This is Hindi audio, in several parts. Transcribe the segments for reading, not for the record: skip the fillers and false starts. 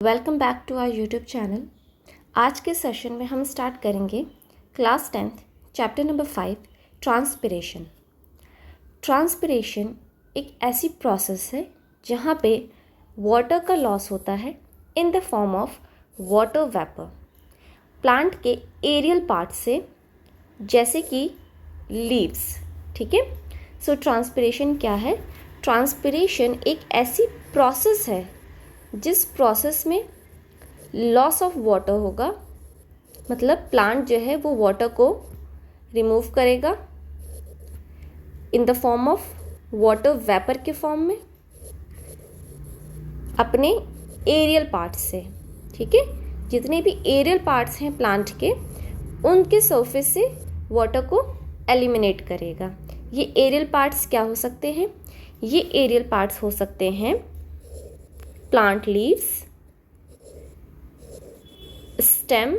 Welcome back to our YouTube channel. आज के सेशन में हम स्टार्ट करेंगे class 10th chapter number 5 transpiration. Transpiration एक ऐसी प्रोसेस है जहाँ पे वाटर का लॉस होता है in the form of water vapour plant के एरियल पार्ट से, जैसे कि लीव्स। ठीक है, सो ट्रांसपिरेशन क्या है? ट्रांसपिरेशन एक ऐसी प्रोसेस है जिस प्रोसेस में लॉस ऑफ वाटर होगा, मतलब प्लांट जो है वो वाटर को रिमूव करेगा इन the form of water vapour के फॉर्म में अपने एरियल पार्ट से। ठीक है, जितने भी एरियल पार्ट्स हैं प्लांट के, उनके सरफेस से वाटर को एलिमिनेट करेगा। ये एरियल पार्ट्स क्या हो सकते हैं? ये एरियल पार्ट्स हो सकते हैं plant leaves, stem,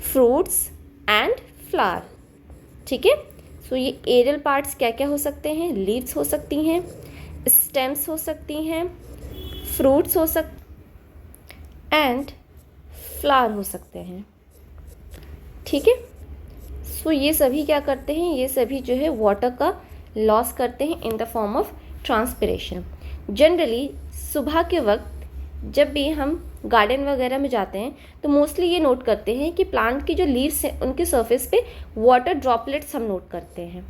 fruits and flower. ठीक है, सो ये एरियल पार्ट्स क्या क्या हो सकते हैं? लीव्स हो सकती हैं, स्टेम्स हो सकती हैं, फ्रूट्स हो एंड फ्लावर हो सकते हैं। ठीक है, सो ये सभी क्या करते हैं? ये सभी जो है वाटर का लॉस करते हैं इन the form of transpiration. Generally सुबह के वक्त जब भी हम गार्डन वगैरह में जाते हैं तो मोस्टली ये नोट करते हैं कि प्लांट की जो लीव्स हैं उनके सरफेस पे वाटर ड्रॉपलेट्स हम नोट करते हैं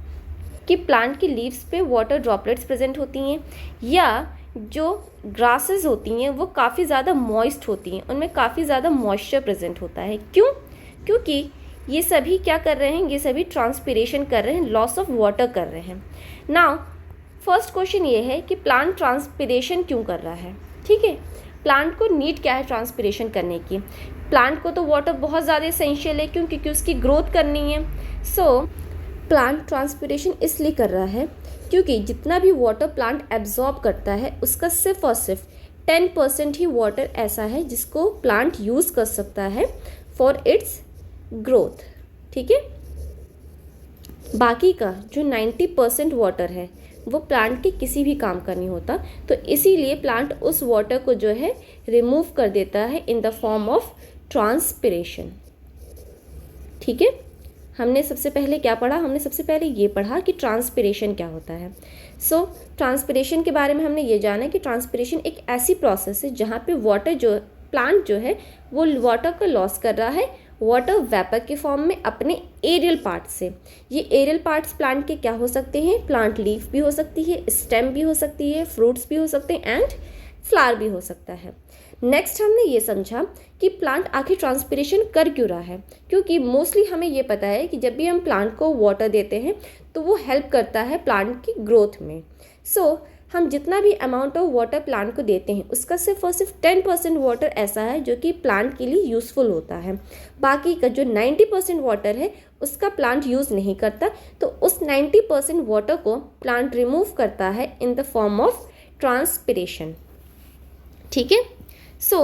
कि प्लांट की लीव्स पे वाटर ड्रॉपलेट्स प्रेजेंट होती हैं, या जो ग्रासेस होती हैं वो काफ़ी ज़्यादा मॉइस्ट होती हैं, उनमें काफ़ी ज़्यादा मॉइस्चर प्रेजेंट होता है। क्यों? क्योंकि ये सभी क्या कर रहे हैं? ये सभी ट्रांसपिरेशन कर रहे हैं, लॉस ऑफ वाटर कर रहे हैं। नाउ फर्स्ट क्वेश्चन ये है कि प्लांट ट्रांसपिरेशन क्यों कर रहा है? ठीक है, प्लांट को नीड क्या है ट्रांसपिरेशन करने की? प्लांट को तो वाटर बहुत ज़्यादा एसेंशियल है, क्यों? क्योंकि उसकी ग्रोथ करनी है। सो प्लांट ट्रांसपिरेशन इसलिए कर रहा है क्योंकि जितना भी वाटर प्लांट एब्जॉर्ब करता है उसका सिर्फ और सिर्फ 10% ही वाटर ऐसा है जिसको प्लांट यूज़ कर सकता है फॉर इट्स ग्रोथ। ठीक है, बाकी का जो 90% वाटर है वो प्लांट के किसी भी काम का नहीं होता, तो इसीलिए प्लांट उस वाटर को जो है रिमूव कर देता है in the form of transpiration. ठीक है, हमने सबसे पहले क्या पढ़ा? हमने सबसे पहले ये पढ़ा कि ट्रांसपिरेशन क्या होता है। सो ट्रांसपिरेशन के बारे में हमने ये जाना कि ट्रांसपिरेशन एक ऐसी प्रोसेस है जहाँ पे वाटर जो प्लांट जो है वो वाटर का लॉस कर रहा है वाटर वेपर के फॉर्म में अपने एरियल पार्ट से। ये एरियल पार्ट्स प्लांट के क्या हो सकते हैं? प्लांट लीफ भी हो सकती है, स्टेम भी हो सकती है, फ्रूट्स भी हो सकते हैं एंड फ्लावर भी हो सकता है। नेक्स्ट हमने ये समझा कि प्लांट आखिर ट्रांसपिरेशन कर क्यों रहा है, क्योंकि मोस्टली हमें ये पता है कि जब भी हम प्लांट को वाटर देते हैं तो वो हेल्प करता है प्लांट की ग्रोथ में। सो हम जितना भी अमाउंट ऑफ वाटर प्लांट को देते हैं उसका सिर्फ और सिर्फ 10% वाटर ऐसा है जो कि प्लांट के लिए यूज़फुल होता है। बाकी का जो 90% वाटर है उसका प्लांट यूज़ नहीं करता, तो उस 90% वाटर को प्लांट रिमूव करता है in the form of transpiration. ठीक है, सो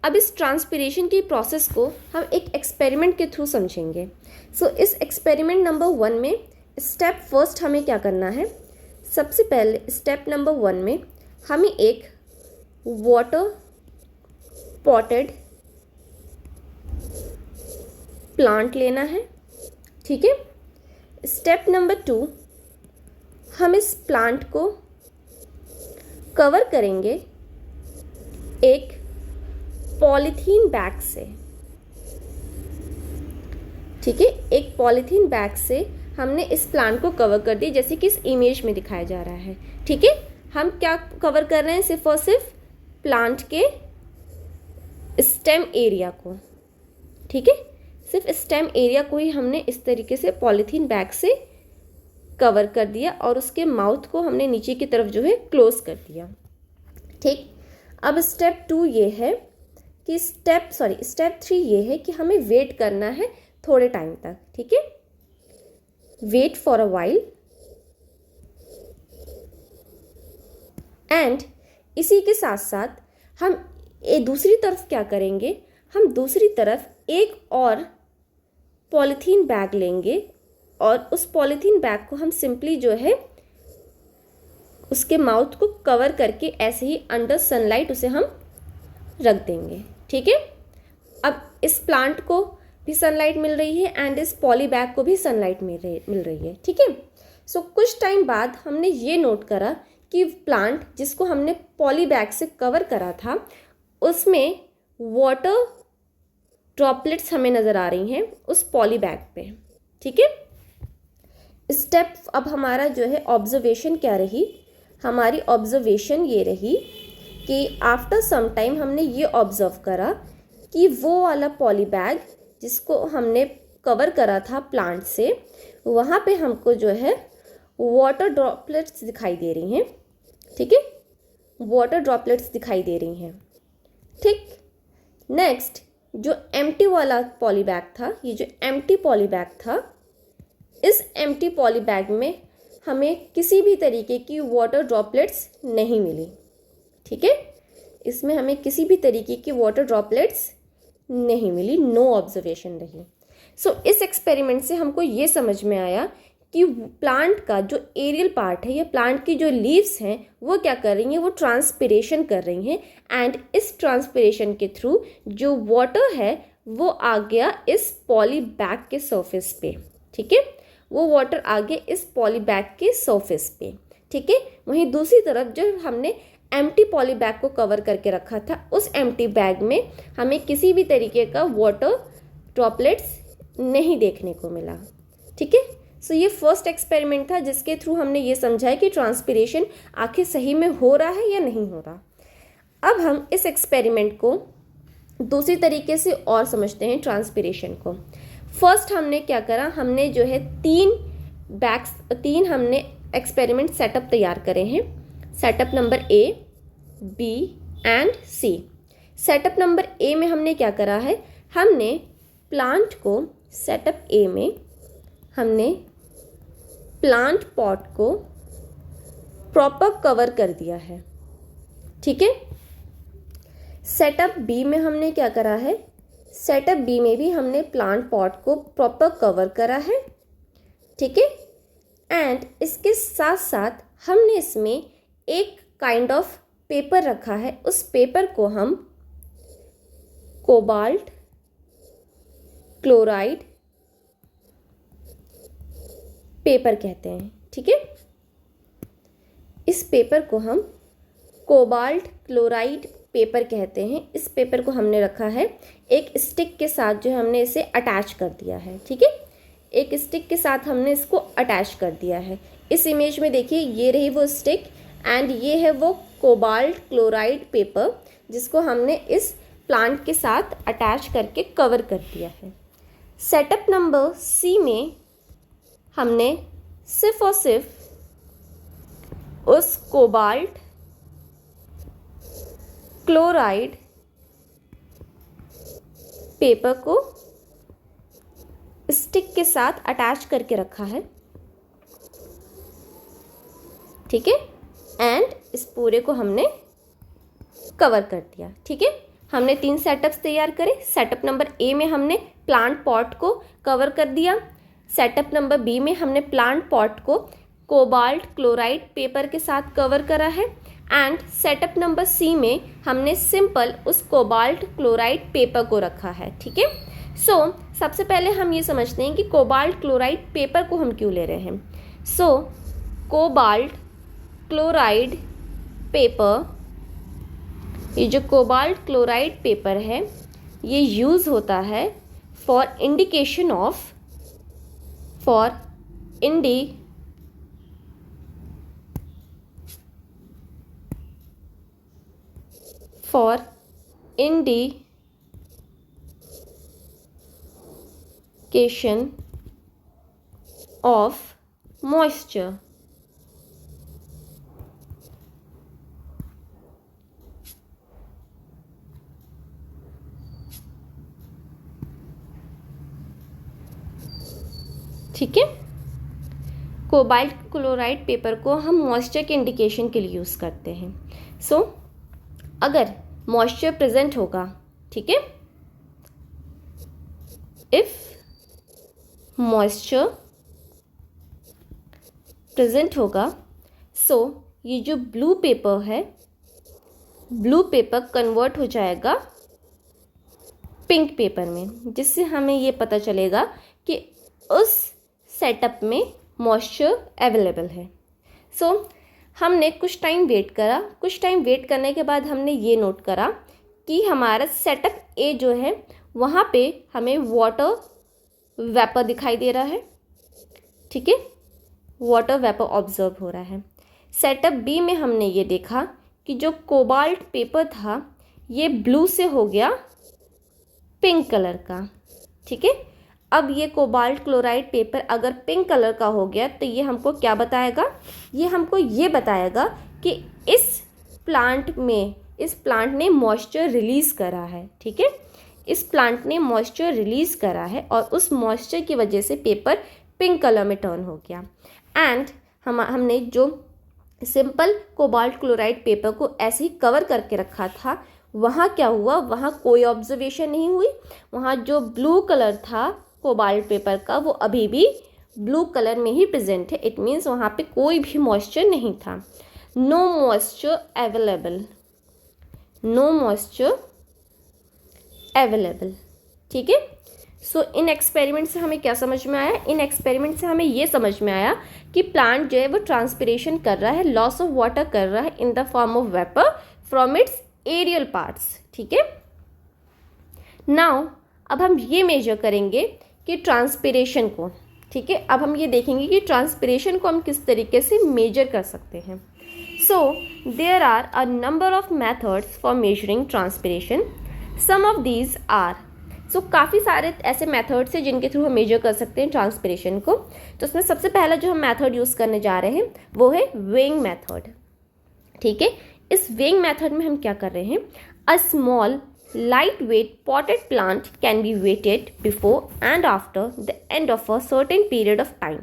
अब इस ट्रांसपिरेशन की प्रोसेस को हम एक एक्सपेरिमेंट के थ्रू समझेंगे। सो इस एक्सपेरिमेंट नंबर 1 में स्टेप फर्स्ट हमें क्या करना है? सबसे पहले स्टेप नंबर 1 में हमें एक वाटर पॉटेड प्लांट लेना है। ठीक है, स्टेप नंबर 2 हम इस प्लांट को कवर करेंगे एक पॉलीथीन बैग से। ठीक है, एक पॉलीथीन बैग से हमने इस प्लांट को कवर कर दिया, जैसे कि इस इमेज में दिखाया जा रहा है। ठीक है, हम क्या कवर कर रहे हैं? सिर्फ और सिर्फ प्लांट के स्टेम एरिया को। ठीक है, सिर्फ स्टेम एरिया को ही हमने इस तरीके से पॉलीथीन बैग से कवर कर दिया और उसके माउथ को हमने नीचे की तरफ जो है क्लोज कर दिया। ठीक, अब स्टेप 2 ये है कि स्टेप 3 ये है कि हमें वेट करना है थोड़े टाइम तक। ठीक है, wait for a while, and इसी के साथ साथ हम दूसरी तरफ क्या करेंगे? हम दूसरी तरफ एक और पॉलीथीन बैग लेंगे और उस पॉलीथीन बैग को हम सिंपली जो है उसके माउथ को कवर करके ऐसे ही अंडर सनलाइट उसे हम रख देंगे। ठीक है, अब इस प्लांट को भी सनलाइट मिल रही है एंड इस पॉली बैग को भी सनलाइट मिल रही है। ठीक है, सो कुछ टाइम बाद हमने ये नोट करा कि प्लांट जिसको हमने पॉली बैग से कवर करा था उसमें वाटर ड्रॉपलेट्स हमें नज़र आ रही हैं उस पॉली बैग पे। ठीक है, स्टेप अब हमारा जो है ऑब्जर्वेशन क्या रही, हमारी ऑब्जर्वेशन ये रही कि आफ्टर सम टाइम हमने ये ऑब्जर्व करा कि वो वाला पॉली बैग जिसको हमने कवर करा था प्लांट से, वहाँ पे हमको जो है वाटर ड्रॉपलेट्स दिखाई दे रही हैं। ठीक है, वाटर ड्रॉपलेट्स दिखाई दे रही हैं। ठीक, नेक्स्ट जो एम्प्टी वाला पॉली बैग था, ये जो एम्प्टी पॉली बैग था, इस एम्प्टी पॉली बैग में हमें किसी भी तरीके की वाटर ड्रॉपलेट्स नहीं मिली। ठीक है, इसमें हमें किसी भी तरीके की वाटर ड्रॉपलेट्स नहीं मिली, नो ऑब्जर्वेशन रही। सो इस एक्सपेरिमेंट से हमको ये समझ में आया कि प्लांट का जो एरियल पार्ट है या प्लांट की जो लीव्स हैं वो क्या कर रही हैं, वो ट्रांसपिरेशन कर रही हैं एंड इस ट्रांसपिरेशन के थ्रू जो वाटर है वो आ गया इस पॉली बैग के सरफेस पे। ठीक है, वो वाटर आ गया इस पॉली बैग के सरफेस पे। ठीक है, वहीं दूसरी तरफ जो हमने एम्प्टी पॉली बैग को कवर करके रखा था उस एम्प्टी बैग में हमें किसी भी तरीके का वाटर ड्रॉपलेट्स नहीं देखने को मिला। ठीक है, सो ये फर्स्ट एक्सपेरिमेंट था जिसके थ्रू हमने ये समझा है कि ट्रांसपिरेशन आखिर सही में हो रहा है या नहीं हो रहा। अब हम इस एक्सपेरिमेंट को दूसरी तरीके से और समझते हैं ट्रांसपिरेशन को। फर्स्ट हमने क्या करा, हमने जो है तीन हमने एक्सपेरिमेंट सेटअप तैयार करे हैं। Setup number A, B and C. Setup number A में हमने क्या करा है, हमने प्लांट को सेटअप ए में हमने प्लांट पॉट को प्रॉपर कवर कर दिया है। ठीक है, सेटअप बी में हमने क्या करा है, सेटअप बी में भी हमने प्लांट पॉट को प्रॉपर कवर करा है। ठीक है, एंड इसके साथ साथ हमने इसमें एक काइंड ऑफ पेपर रखा है, उस पेपर को हम कोबाल्ट क्लोराइड पेपर कहते हैं। ठीक है, इस पेपर को हम कोबाल्ट क्लोराइड पेपर कहते हैं। इस पेपर को हमने रखा है एक स्टिक के साथ, जो हमने इसे अटैच कर दिया है। ठीक है, एक स्टिक के साथ हमने इसको अटैच कर दिया है। इस इमेज में देखिए, ये रही वो स्टिक एंड ये है वो कोबाल्ट क्लोराइड पेपर जिसको हमने इस प्लांट के साथ अटैच करके कवर कर दिया है। सेटअप नंबर सी में हमने सिर्फ और सिर्फ उस कोबाल्ट क्लोराइड पेपर को स्टिक के साथ अटैच करके रखा है। ठीक है, एंड इस पूरे को हमने कवर कर दिया। ठीक है, हमने 3 सेटअप्स तैयार करे। सेटअप नंबर ए में हमने प्लांट पॉट को कवर कर दिया। सेटअप नंबर बी में हमने प्लांट पॉट को कोबाल्ट क्लोराइड पेपर के साथ कवर करा है एंड सेटअप नंबर सी में हमने सिंपल उस कोबाल्ट क्लोराइड पेपर को रखा है। ठीक है, सो सबसे पहले हम ये समझते हैं कि कोबाल्ट क्लोराइड पेपर को हम क्यों ले रहे हैं। सो कोबाल्ट क्लोराइड पेपर, ये जो कोबाल्ट क्लोराइड पेपर है ये यूज़ होता है for indication of indication of moisture। ठीक है, कोबाल्ट क्लोराइड पेपर को हम मॉइस्चर के इंडिकेशन के लिए यूज़ करते हैं। सो अगर मॉइस्चर प्रेजेंट होगा, ठीक है, इफ मॉइस्चर प्रेजेंट होगा, सो ये जो ब्लू पेपर है ब्लू पेपर कन्वर्ट हो जाएगा पिंक पेपर में, जिससे हमें ये पता चलेगा कि उस सेटअप में मॉइस्चर अवेलेबल है। सो हमने कुछ टाइम वेट करा। कुछ टाइम वेट करने के बाद हमने ये नोट करा कि हमारा सेटअप ए जो है वहाँ पे हमें वाटर वेपर दिखाई दे रहा है, ठीक है, वाटर वेपर ऑब्जर्व हो रहा है। सेटअप बी में हमने ये देखा कि जो कोबाल्ट पेपर था ये ब्लू से हो गया पिंक कलर का, ठीक है। अब ये कोबाल्ट क्लोराइड पेपर अगर पिंक कलर का हो गया तो ये हमको क्या बताएगा, ये हमको ये बताएगा कि इस प्लांट ने मॉइस्चर रिलीज़ करा है, ठीक है। इस प्लांट ने मॉइस्चर रिलीज़ करा है और उस मॉइस्चर की वजह से पेपर पिंक कलर में टर्न हो गया। एंड हमने जो सिंपल कोबाल्ट क्लोराइड पेपर को ऐसे ही कवर करके रखा था, वहाँ क्या हुआ, वहाँ कोई ऑब्जर्वेशन नहीं हुई। वहाँ जो ब्लू कलर था कोबाल्ट पेपर का वो अभी भी ब्लू कलर में ही प्रेजेंट है। इट मीन्स वहाँ पे कोई भी मॉइस्चर नहीं था। No moisture available, no moisture available, ठीक है। सो इन एक्सपेरिमेंट से हमें क्या समझ में आया, इन एक्सपेरिमेंट से हमें ये समझ में आया कि प्लांट जो है वो ट्रांसपिरेशन कर रहा है, लॉस ऑफ वाटर कर रहा है in the form of vapour from its aerial parts, ठीक है। नाउ अब हम ये मेजर करेंगे कि ट्रांसपिरेशन को, ठीक है। अब हम ये देखेंगे कि ट्रांसपिरेशन को हम किस तरीके से मेजर कर सकते हैं। So there are a number of methods for measuring transpiration. Some of these are, so काफ़ी सारे ऐसे मेथड्स हैं जिनके थ्रू हम मेजर कर सकते हैं ट्रांसपिरेशन को। तो उसमें सबसे पहला जो हम मेथड यूज़ करने जा रहे हैं वो है वेइंग मेथड, ठीक है। इस वेइंग मेथड में हम क्या कर रहे हैं, a small lightweight potted plant can be weighted before and after the end of a certain period of time.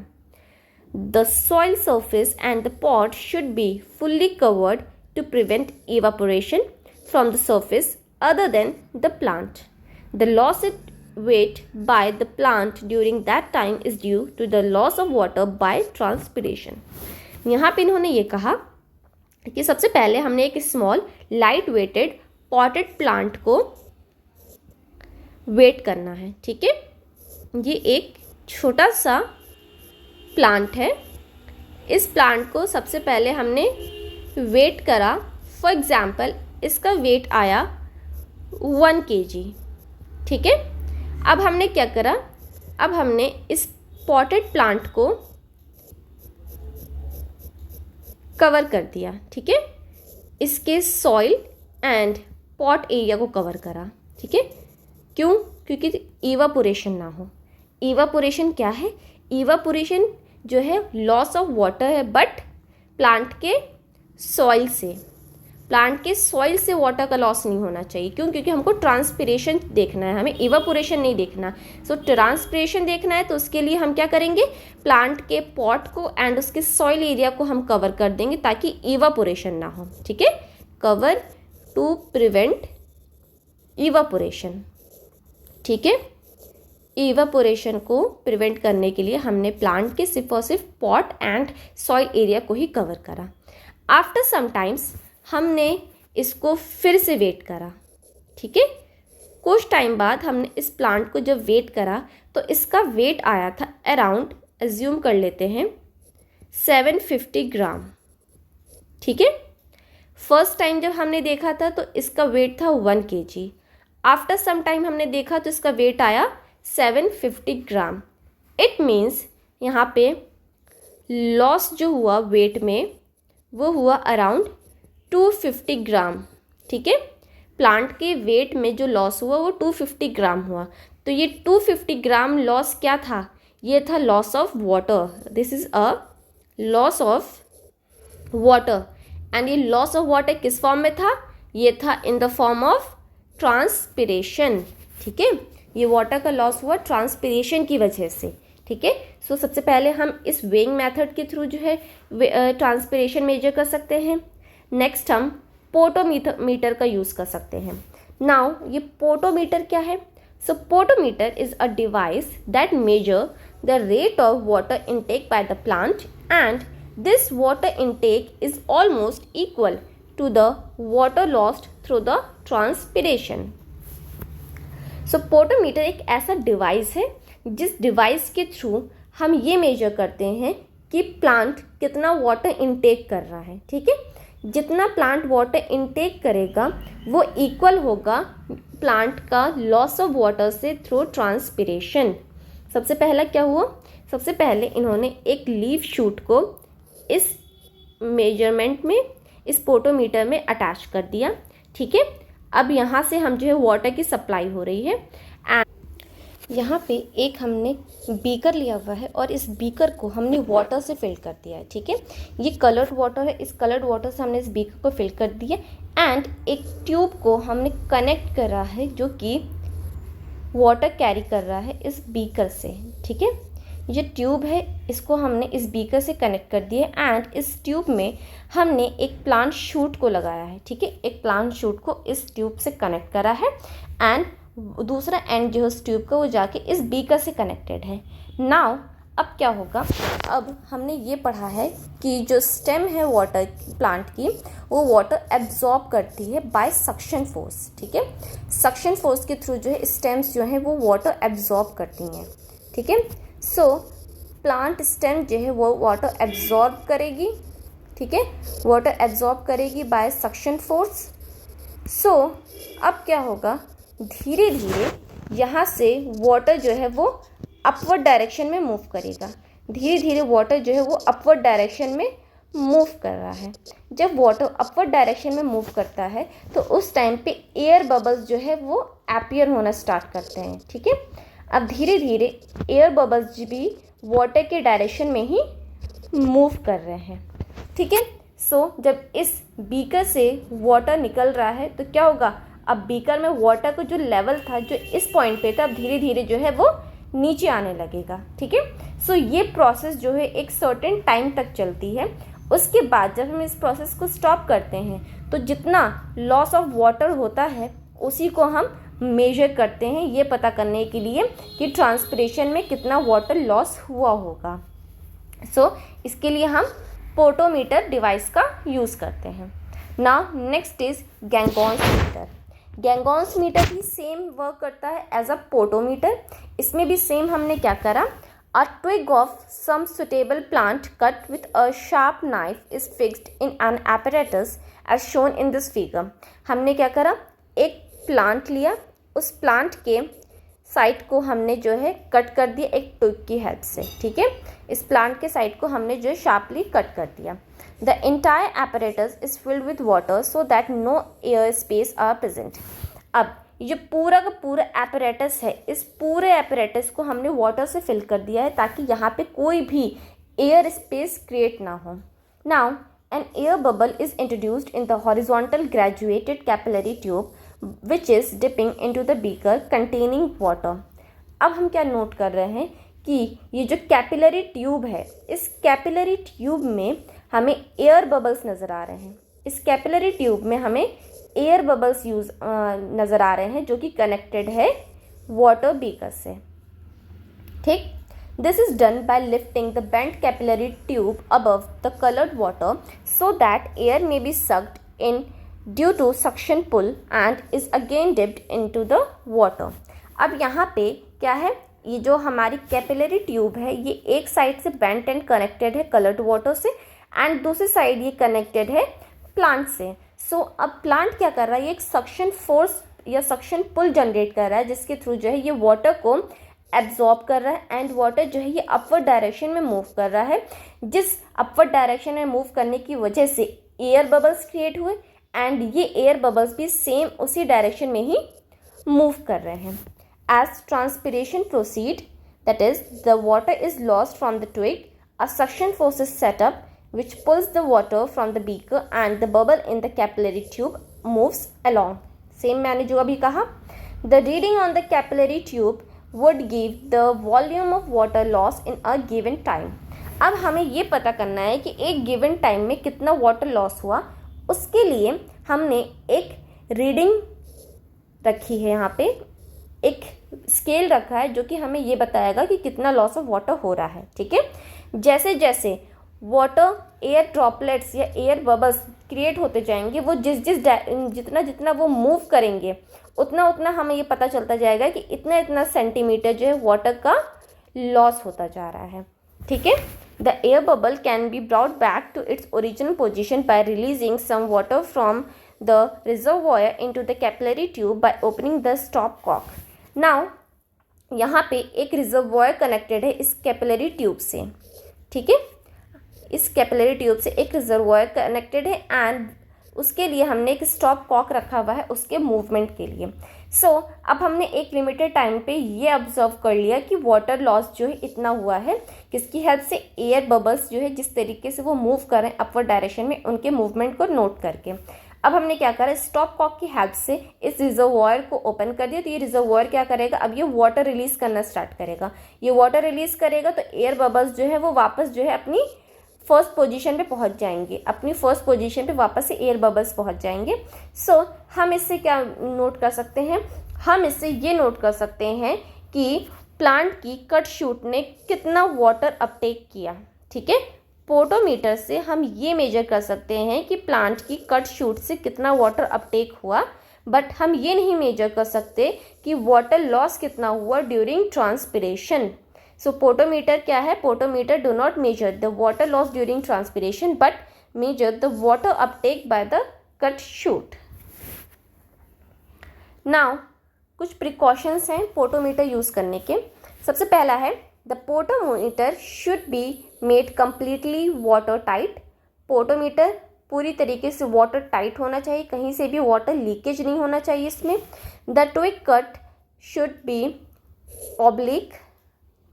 The soil surface and the pot should be fully covered to prevent evaporation from the surface other than the plant. The loss in weight by the plant during that time is due to the loss of water by transpiration. यहाँ पे इन्होंने ये कहा कि सबसे पहले हमने एक small light weighted potted plant को वेट करना है, ठीक है। ये एक छोटा सा प्लांट है। इस प्लांट को सबसे पहले हमने वेट करा। फॉर एग्जांपल इसका वेट आया 1 kg, ठीक है। अब हमने क्या करा, अब हमने इस पॉटेड प्लांट को कवर कर दिया, ठीक है। इसके सॉइल एंड पॉट एरिया को कवर करा, ठीक है। क्यों, क्योंकि इवापोरेशन ना हो। इवापोरेशन क्या है, इवापोरेशन जो है लॉस ऑफ वाटर है, बट प्लांट के सॉइल से वाटर का लॉस नहीं होना चाहिए। क्यों, क्योंकि हमको ट्रांसपिरेशन देखना है, हमें इवापोरेशन नहीं देखना। सो ट्रांसपिरेशन देखना है तो उसके लिए हम क्या करेंगे, प्लांट के पॉट को एंड उसके सॉइल एरिया को हम कवर कर देंगे ताकि इवापोरेशन ना हो, ठीक है। कवर टू प्रिवेंट इवापोरेशन, ठीक है। इवापोरेशन को प्रिवेंट करने के लिए हमने प्लांट के सिर्फ और सिर्फ पॉट एंड सॉइल एरिया को ही कवर करा। आफ्टर सम टाइम्स हमने इसको फिर से वेट करा, ठीक है। कुछ टाइम बाद हमने इस प्लांट को जब वेट करा तो इसका वेट आया था अराउंड, एज्यूम कर लेते हैं 750 ग्राम, ठीक है। फर्स्ट टाइम जब हमने देखा था तो इसका वेट था 1 kg। आफ्टर सम टाइम हमने देखा तो इसका वेट आया 750 ग्राम। इट मीन्स यहाँ पे लॉस जो हुआ वेट में वो हुआ अराउंड 250 ग्राम, ठीक है। प्लांट के वेट में जो लॉस हुआ वो 250 ग्राम हुआ। तो ये 250 ग्राम लॉस क्या था, ये था loss of water. This is a loss of water. And ये लॉस ऑफ वाटर किस फॉर्म में था, ये था इन द फॉर्म ऑफ ट्रांसपिरेशन, ठीक है। ये वाटर का लॉस हुआ ट्रांसपिरेशन की वजह से, ठीक है। सो सबसे पहले हम इस वेइंग मेथड के थ्रू जो है ट्रांसपिरेशन मेजर कर सकते हैं। नेक्स्ट हम पोटोमीटर का यूज़ कर सकते हैं। नाउ ये पोटोमीटर क्या है, so potometer is a device that measure the rate of water intake by the plant and this water intake is almost equal to the water lost through the transpiration. So potometer एक ऐसा डिवाइस है जिस डिवाइस के थ्रू हम ये मेजर करते हैं कि प्लांट कितना वाटर इनटेक कर रहा है, ठीक है। जितना प्लांट वाटर इनटेक करेगा वो इक्वल होगा प्लांट का लॉस ऑफ वाटर से थ्रू ट्रांसपिरेशन। सबसे पहला क्या हुआ, सबसे पहले इन्होंने एक लीफ शूट को इस मेजरमेंट में, इस पोटोमीटर में अटैच कर दिया, ठीक है। अब यहाँ से हम जो है वाटर की सप्लाई हो रही है एंड यहाँ पे एक हमने बीकर लिया हुआ है और इस बीकर को हमने वाटर से फिल कर दिया है, ठीक है। ये कलर्ड वाटर है, इस कलर्ड वाटर से हमने इस बीकर को फिल कर दिया एंड एक ट्यूब को हमने कनेक्ट करा है जो कि वाटर कैरी कर रहा है इस बीकर से, ठीक है। ये ट्यूब है, इसको हमने इस बीकर से कनेक्ट कर दिया एंड इस ट्यूब में हमने एक प्लांट शूट को लगाया है, ठीक है। एक प्लांट शूट को इस ट्यूब से कनेक्ट करा है एंड दूसरा एंड जो है उस ट्यूब का वो जाके इस बीकर से कनेक्टेड है। नाउ अब क्या होगा, अब हमने ये पढ़ा है कि जो स्टेम है वाटर प्लांट की वो वाटर एब्जॉर्ब करती है बाय सक्शन फोर्स, ठीक है। सक्शन फोर्स के थ्रू जो है स्टेम्स जो हैं वो वाटर एब्जॉर्ब करती हैं, ठीक है। सो प्लांट स्टेम जो है वो वाटर एब्जॉर्ब करेगी, ठीक है, वाटर एब्जॉर्ब करेगी बाय सक्शन फोर्स। सो अब क्या होगा, धीरे धीरे यहाँ से वाटर जो है वो अपवर्ड डायरेक्शन में मूव करेगा। धीरे धीरे वाटर जो है वो अपवर्ड डायरेक्शन में मूव कर रहा है। जब वाटर अपवर्ड डायरेक्शन में मूव करता है तो उस टाइम पे एयर बबल्स जो है वो अपीयर होना स्टार्ट करते हैं, ठीक है। अब धीरे धीरे एयर बबल्स भी वाटर के डायरेक्शन में ही मूव कर रहे हैं, ठीक है। सो जब इस बीकर से वाटर निकल रहा है तो क्या होगा, अब बीकर में वाटर का जो लेवल था जो इस पॉइंट पे था, अब धीरे धीरे जो है वो नीचे आने लगेगा, ठीक है। सो ये प्रोसेस जो है एक सर्टेन टाइम तक चलती है। उसके बाद जब हम इस प्रोसेस को स्टॉप करते हैं तो जितना लॉस ऑफ वाटर होता है उसी को हम मेजर करते हैं, ये पता करने के लिए कि ट्रांसपिरेशन में कितना वाटर लॉस हुआ होगा। सो इसके लिए हम पोटोमीटर डिवाइस का यूज़ करते हैं। Now next is Ganong's meter. Ganong's meter भी सेम वर्क करता है एज अ पोटोमीटर। इसमें भी सेम हमने क्या करा, a twig of some suitable plant cut with a sharp knife is fixed in an apparatus as shown in this figure. हमने क्या करा, एक प्लांट लिया, उस प्लांट के साइड को हमने जो है कट कर दिया एक ट्विग की हेल्प से, ठीक है। इस प्लांट के साइड को हमने जो है शार्पली कट कर दिया। The entire apparatus is filled with water so that no air space are present. अब ये पूरा का पूरा apparatus है, इस पूरे apparatus को हमने water से fill कर दिया है ताकि यहाँ पे कोई भी air space create ना हो। Now an air bubble is introduced in the horizontal graduated capillary tube which is dipping into the beaker containing water. अब हम क्या नोट कर रहे हैं कि ये जो कैपिलरी ट्यूब है, इस कैपिलरी ट्यूब में हमें एयर बबल्स नज़र आ रहे हैं। इस कैपिलरी ट्यूब में हमें एयर बबल्स नज़र आ रहे हैं जो कि कनेक्टेड है वाटर बीकर से, ठीक। This is done by lifting the bent capillary tube above the coloured water so that air may be sucked in due to suction pull and is again dipped into the water. अब यहाँ पे क्या है, ये जो हमारी कैपिलरी ट्यूब है ये एक साइड से बेंट एंड कनेक्टेड है कलर्ड वाटर से एंड दूसरी साइड ये कनेक्टेड है प्लांट से। सो अब प्लांट क्या कर रहा है, ये एक सक्शन फोर्स या सक्शन पुल जनरेट कर रहा है जिसके थ्रू जो है ये वाटर को एब्जॉर्ब कर रहा है एंड वाटर जो है ये अपवर्ड डायरेक्शन में मूव कर रहा है। जिस अपवर्ड डायरेक्शन में मूव करने की वजह से एयर बबल्स क्रिएट हुए एंड ये एयर बबल्स भी सेम उसी डायरेक्शन में ही मूव कर रहे हैं। As transpiration proceed, that is, the water is lost from the twig, a suction force is set up which pulls the water from the beaker and the bubble in the capillary tube moves along. Same मैंने जो अभी कहा, the reading on the capillary tube would give the volume of water loss in a given time. अब हमें ये पता करना है कि एक गिवन टाइम में कितना वाटर लॉस हुआ। उसके लिए हमने एक रीडिंग रखी है, यहाँ पे एक स्केल रखा है जो कि हमें ये बताएगा कि कितना लॉस ऑफ वाटर हो रहा है, ठीक है। जैसे जैसे वाटर एयर ड्रॉपलेट्स या एयर बबल्स क्रिएट होते जाएंगे, वो जितना वो मूव करेंगे उतना उतना हमें ये पता चलता जाएगा कि इतना इतना सेंटीमीटर जो है वाटर का लॉस होता जा रहा है। ठीक है, the air bubble can be brought back to its original position by releasing some water from the reservoir into the capillary tube by opening the stop cock. Now यहाँ पे एक रिजर्वॉयर कनेक्टेड है इस कैपिलरी ट्यूब से। ठीक है, इस कैपिलरी ट्यूब से एक रिजर्वॉयर कनेक्टेड है एंड उसके लिए हमने एक स्टॉप कॉक रखा हुआ है उसके मूवमेंट के लिए। अब हमने एक लिमिटेड टाइम पे ये ऑब्जर्व कर लिया कि वाटर लॉस जो है इतना हुआ है, किसकी हेल्प से, एयर बबल्स जो है जिस तरीके से वो मूव कर रहे हैं अपवर्ड डायरेक्शन में, उनके मूवमेंट को नोट करके। अब हमने क्या करा, स्टॉप कॉक की हेल्प से इस रिजर्वॉयर को ओपन कर दिया। तो ये रिजर्वॉयर क्या करेगा, अब ये वाटर रिलीज करना स्टार्ट करेगा। ये वाटर रिलीज करेगा तो एयर बबल्स जो है वो वापस जो है अपनी फर्स्ट पोजीशन पे पहुंच जाएंगे, अपनी फर्स्ट पोजीशन पे वापस से एयर बबल्स पहुंच जाएंगे। हम इससे क्या नोट कर सकते हैं, हम इससे ये नोट कर सकते हैं कि प्लांट की कट शूट ने कितना वाटर अपटेक किया। ठीक है, पोटोमीटर से हम ये मेजर कर सकते हैं कि प्लांट की कट शूट से कितना वाटर अपटेक हुआ, बट हम ये नहीं मेजर कर सकते कि वाटर लॉस कितना हुआ ड्यूरिंग ट्रांसपिरेशन। सो पोटोमीटर क्या है, potometer do not measure the water loss during transpiration but measure the water Uptake by the cut shoot. Now कुछ प्रिकॉशंस हैं पोटोमीटर यूज़ करने के। सबसे पहला है, the potometer should be made completely water tight. Potometer पूरी तरीके से वाटर टाइट होना चाहिए, कहीं से भी वाटर लीकेज नहीं होना चाहिए इसमें। The twig cut should be oblique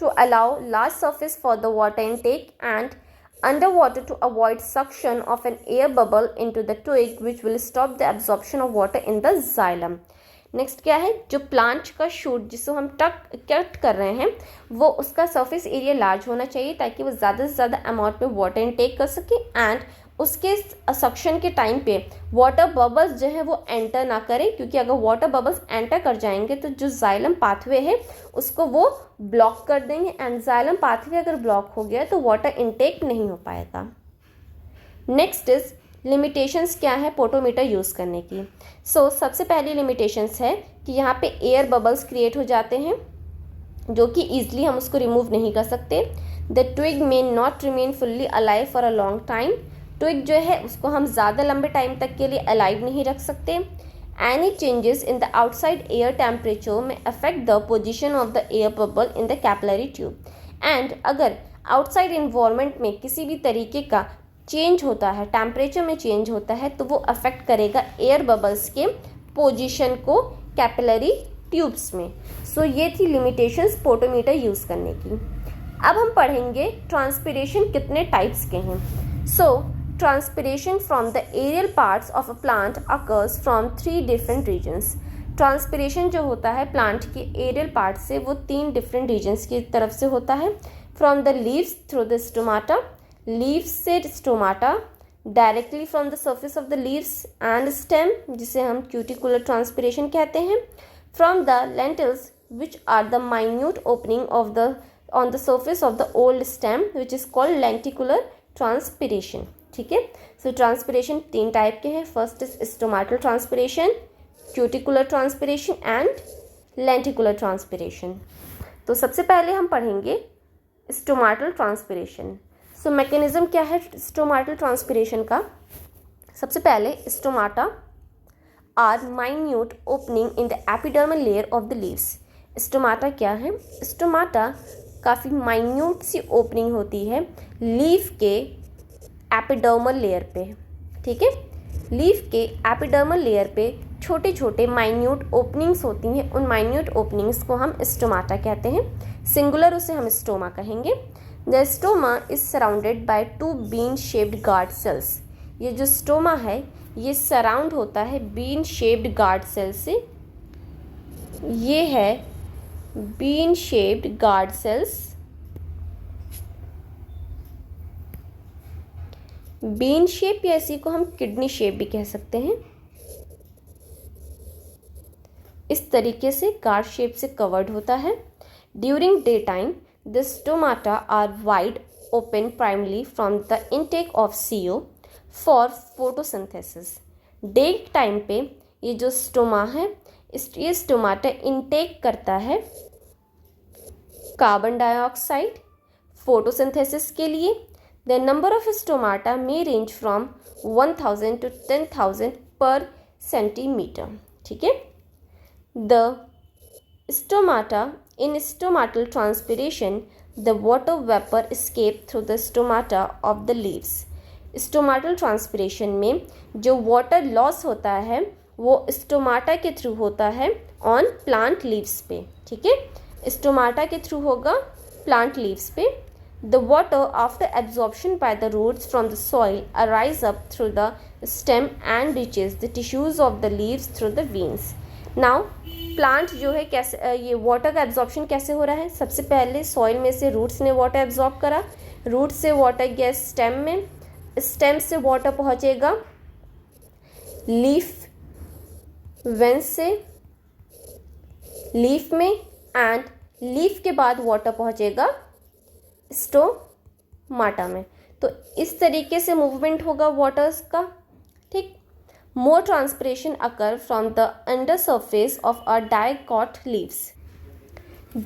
to allow large surface for the water intake and underwater to avoid suction of an air bubble into the twig which will stop the absorption of water in the xylem। Next क्या है, जो प्लांट का शूट जिसको हम कट कर रहे हैं वो उसका सरफेस एरिया लार्ज होना चाहिए ताकि वो ज़्यादा से ज़्यादा अमाउंट में वाटर इनटेक कर सके एंड उसके सक्शन के टाइम पे वाटर बबल्स जो है वो एंटर ना करें, क्योंकि अगर वाटर बबल्स एंटर कर जाएंगे तो जो जाइलम पाथवे है उसको वो ब्लॉक कर देंगे एंड जाइलम पाथवे अगर ब्लॉक हो गया तो वाटर इनटेक नहीं हो पाएगा। नेक्स्ट इज लिमिटेशंस क्या है पोटोमीटर यूज़ करने की। सबसे पहली लिमिटेशंस है कि यहाँ पे एयर बबल्स क्रिएट हो जाते हैं जो कि ईजिली हम उसको रिमूव नहीं कर सकते। The twig may not remain fully alive for a long time. Twig जो है उसको हम ज़्यादा लंबे टाइम तक के लिए अलाइव नहीं रख सकते। Any changes in the outside air temperature में affect the position of the air bubble in the capillary tube. And अगर आउटसाइड इन्वायरमेंट में किसी भी तरीके का चेंज होता है, टेम्परेचर में चेंज होता है, तो वो अफेक्ट करेगा एयर बबल्स के पोजीशन को कैपिलरी ट्यूब्स में। ये थी लिमिटेशंस पोटोमीटर यूज़ करने की। अब हम पढ़ेंगे ट्रांसपिरेशन कितने टाइप्स के हैं। Transpiration from the aerial parts of a plant occurs from 3 different regions. Transpiration जो होता है प्लांट के एरियल पार्ट से वो 3 डिफरेंट रीजन्स की तरफ से होता है। From the leaves through the stomata, leaves से stomata, directly from the surface of the leaves and stem जिसे हम क्यूटिकुलर ट्रांसपिरेशन कहते हैं। From the lentils which are the minute opening of the on the surface of the old stem which is called lenticular transpiration. ठीक है, ट्रांसपिरेशन 3 टाइप के हैं। First is stomatal transpiration, cuticular transpiration and lenticular transpiration. सबसे पहले हम पढ़ेंगे स्टोमाटल ट्रांसपिरेशन। मैकेनिज्म क्या है स्टोमाटल ट्रांसपिरेशन का। सबसे पहले stomata are minute opening in the epidermal layer of the leaves. Stomata क्या है, स्टोमाटा काफ़ी माइन्यूट सी ओपनिंग होती है लीफ के एपिडर्मल लेयर पे। ठीक है, लीफ के एपिडर्मल लेयर पे छोटे छोटे माइन्यूट ओपनिंग्स होती हैं, उन माइन्यूट ओपनिंग्स को हम स्टोमाटा कहते हैं। सिंगुलर उसे हम स्टोमा कहेंगे। The stoma is surrounded by 2 bean shaped guard cells. ये जो स्टोमा है ये सराउंड होता है बीन शेप्ड गार्ड सेल से। ये है bean shaped guard cells. Bean shape या इसी को हम किडनी शेप भी कह सकते हैं। इस तरीके से गार्ड शेप से कवर्ड होता है। During day time the stomata are wide open primarily from the intake of CO for photosynthesis. Day time पे ये जो स्टोमा है, ये स्टोमाटा इनटेक करता है कार्बन डाइऑक्साइड फोटोसिंथेसिस के लिए. The number of stomata may range from 1000 to 10,000 पर सेंटीमीटर. ठीक है. The stomata, in stomatal transpiration, the water vapor escape through the stomata of the leaves. Stomatal transpiration में जो water loss होता है वो स्टोमाटा के थ्रू होता है on plant leaves पे. ठीक है. स्टोमाटा के थ्रू होगा plant leaves पे. The water after absorption by the roots from the soil arise up through the stem and reaches the tissues of the leaves through the veins. Now plant जो है कैसे, ये वाटर का एब्जॉर्प्शन कैसे हो रहा है. सबसे पहले सॉइल में से रूट्स ने वाटर एब्जॉर्ब करा, रूट से वाटर गया स्टेम में, स्टेम से वाटर पहुंचेगा लीफ, वेन से लीफ में, एंड लीफ के बाद वाटर पहुंचेगा स्टोमाटा में. तो इस तरीके से मूवमेंट होगा वाटर्स का. ठीक. More transpiration occur from the undersurface of a dicot leaves.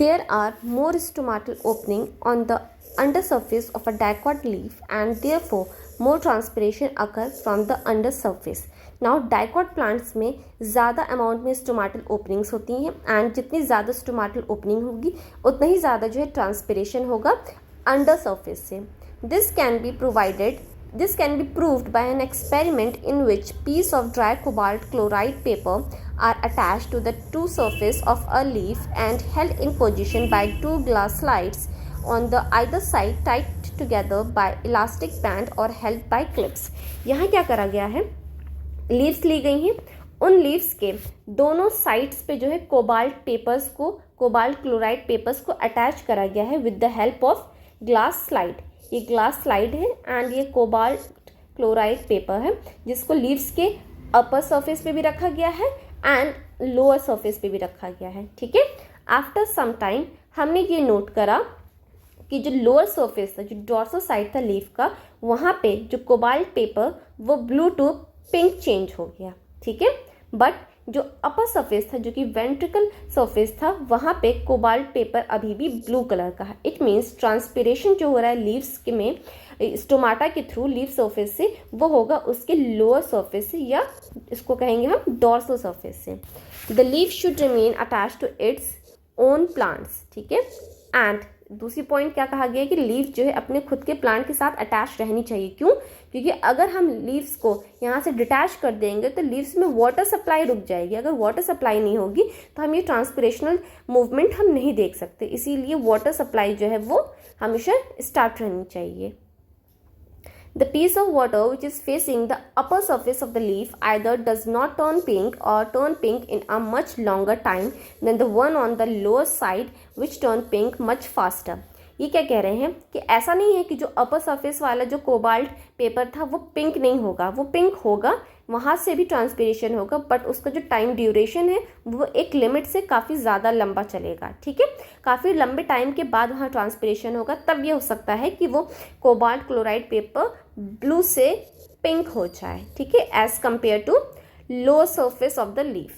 There are more stomatal opening on the undersurface of a dicot leaf and therefore more transpiration occur from the undersurface. Now dicot plants में ज़्यादा अमाउंट में stomatal openings होती हैं and जितनी ज़्यादा stomatal opening होगी उतना ही ज़्यादा जो है transpiration होगा undersurface से. This can be proved by an experiment in which piece of dry cobalt chloride paper are attached to the two surface of a leaf and held in position by two glass slides on the either side tied together by elastic band or held by clips. यहाँ क्या करा गया है, लीव्स ली गई हैं, उन लीव्स के दोनों साइड्स पे जो है कोबाल्ट क्लोराइड पेपर्स को अटैच करा गया है with the help of glass slide. ये ग्लास स्लाइड है एंड ये कोबाल्ट क्लोराइड पेपर है जिसको लीव्स के अपर सरफेस पे भी रखा गया है एंड लोअर सरफेस पे भी रखा गया है. ठीक है. आफ्टर सम टाइम हमने ये नोट करा कि जो लोअर सरफेस था, जो डॉर्सल साइड था लीफ का, वहाँ पे जो कोबाल्ट पेपर वो ब्लू टू पिंक चेंज हो गया. ठीक है. बट जो अपर सरफेस था, जो कि वेंट्रिकल सरफेस था, वहाँ पे कोबाल्ट पेपर अभी भी ब्लू कलर का है. इट मीन्स ट्रांसपिरेशन जो हो रहा है लीव्स के में स्टोमाटा के थ्रू लीफ सरफेस से, वो होगा उसके लोअर सरफेस से या इसको कहेंगे हम डॉर्सल सरफेस से. The leaf should remain attach to its own plants. ठीक है. एंड दूसरी पॉइंट क्या कहा गया है कि लीफ जो है अपने खुद के प्लांट के साथ अटैच रहनी चाहिए. क्यों? क्योंकि अगर हम लीव्स को यहाँ से डिटैच कर देंगे तो लीव्स में वाटर सप्लाई रुक जाएगी. अगर वाटर सप्लाई नहीं होगी तो हम ये ट्रांसपिरेशनल मूवमेंट हम नहीं देख सकते. इसीलिए वाटर सप्लाई जो है वो हमेशा स्टार्ट रहनी चाहिए. The piece of water which is facing the upper surface of the leaf either does not turn pink or turn pink in a much longer time than the one on the lower side which turn pink much faster. ये क्या कह रहे हैं कि ऐसा नहीं है कि जो अपर सरफेस वाला जो कोबाल्ट पेपर था वो पिंक नहीं होगा, वो पिंक होगा, वहाँ से भी ट्रांसपिरेशन होगा, बट उसका जो टाइम ड्यूरेशन है वो एक लिमिट से काफ़ी ज़्यादा लंबा चलेगा. ठीक है. काफ़ी लंबे टाइम के बाद वहाँ ट्रांसपिरेशन होगा, तब ये हो सकता है कि वो कोबाल्ट क्लोराइड पेपर ब्लू से पिंक हो जाए. ठीक है. As compare to lower surface of the leaf.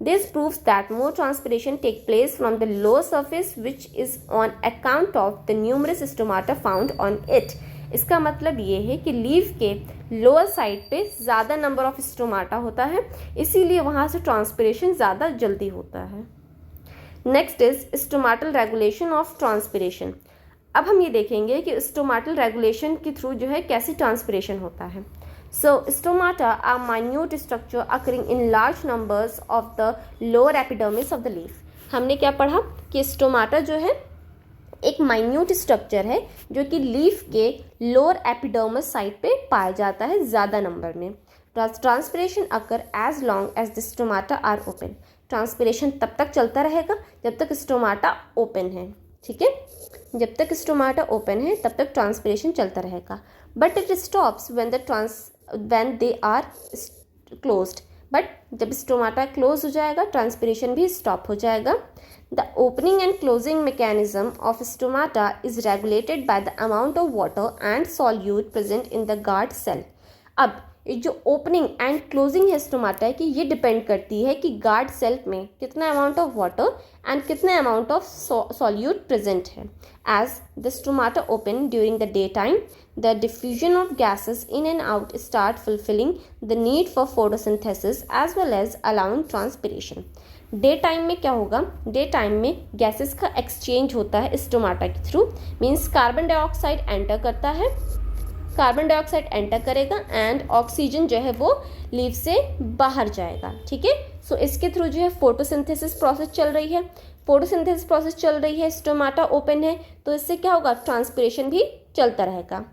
This proves that more transpiration take place from the lower surface which is on account of the numerous stomata found on it. इसका मतलब ये है कि लीफ के लोअर साइड पे ज़्यादा नंबर ऑफ स्टोमाटा होता है, इसीलिए वहाँ से ट्रांसपिरेशन ज़्यादा जल्दी होता है. Next is stomatal regulation of transpiration. अब हम ये देखेंगे कि स्टोमाटल रेगुलेशन के थ्रू जो है कैसे ट्रांसपिरेशन होता है. So stomata are minute structure occurring in large numbers of the lower epidermis of the leaf. हमने क्या पढ़ा कि स्टोमाटा जो है एक माइन्यूट स्ट्रक्चर है जो कि लीफ के लोअर एपिडर्मस साइड पे पाया जाता है ज़्यादा नंबर में. Transpiration occur as long as the stomata are open. Transpiration तब तक चलता रहेगा जब तक स्टोमाटा ओपन है. ठीक है. जब तक स्टोमाटा ओपन है तब तक ट्रांसपिरेशन चलता रहेगा. But it stops when they are closed. But जब स्टोमाटा क्लोज हो जाएगा ट्रांसपिरेशन भी स्टॉप हो जाएगा। The opening and closing mechanism of stomata is regulated by the amount of water and solute present in the guard cell. अब ये जो ओपनिंग एंड क्लोजिंग है स्टोमाटा की, ये डिपेंड करती है कि गार्ड सेल में कितना अमाउंट ऑफ वाटर एंड कितने अमाउंट ऑफ सॉल्यूट प्रेजेंट है। As the stomata open during the day time, the diffusion of gases in and out start fulfilling the need for photosynthesis as well as allowing transpiration। Day time में क्या होगा, डे टाइम में गैसेस का एक्सचेंज होता है स्टोमाटा के through. Means carbon dioxide enter करता है, कार्बन डाइऑक्साइड एंटर करेगा एंड ऑक्सीजन जो है वो लीव से बाहर जाएगा। ठीक है, सो इसके थ्रू जो है फोटोसिंथेसिस प्रोसेस चल रही है, फोटोसिंथेसिस प्रोसेस चल रही है, स्टोमाटा ओपन है, तो इससे क्या होगा, ट्रांसपिरेशन भी चलता रहेगा।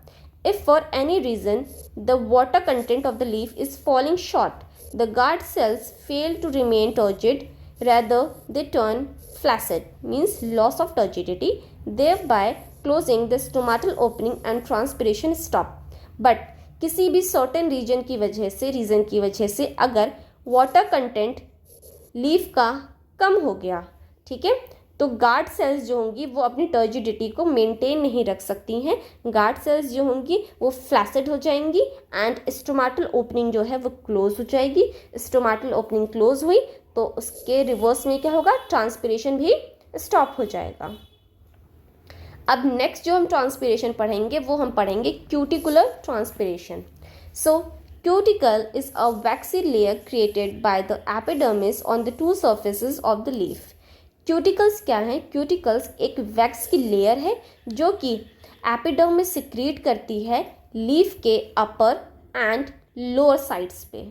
If for any reason the water content of the leaf is falling short, the guard cells fail to remain turgid, rather they turn flaccid, means loss of turgidity, thereby closing the stomatal opening and transpiration stop। But किसी भी certain रीजन की वजह से अगर वाटर कंटेंट लीफ का कम हो गया, ठीक है, तो गार्ड सेल्स जो होंगी वो अपनी टर्जिडिटी को मेंटेन नहीं रख सकती हैं। गार्ड सेल्स जो होंगी वो फ्लैसिड हो जाएंगी एंड स्टोमाटल ओपनिंग जो है वो क्लोज हो जाएगी। स्टोमाटल ओपनिंग क्लोज हुई तो उसके रिवर्स में क्या होगा, ट्रांसपिरेशन भी स्टॉप हो जाएगा। अब नेक्स्ट जो हम ट्रांसपिरेशन पढ़ेंगे वो हम पढ़ेंगे cuticular transpiration. So cuticle is a waxy layer created by the epidermis on the two surfaces of the leaf. Cuticles क्या है, क्यूटिकल्स एक वैक्स की लेयर है जो कि एपिडर्मिस सिक्रीट करती है लीफ के अपर एंड लोअर साइड्स पे।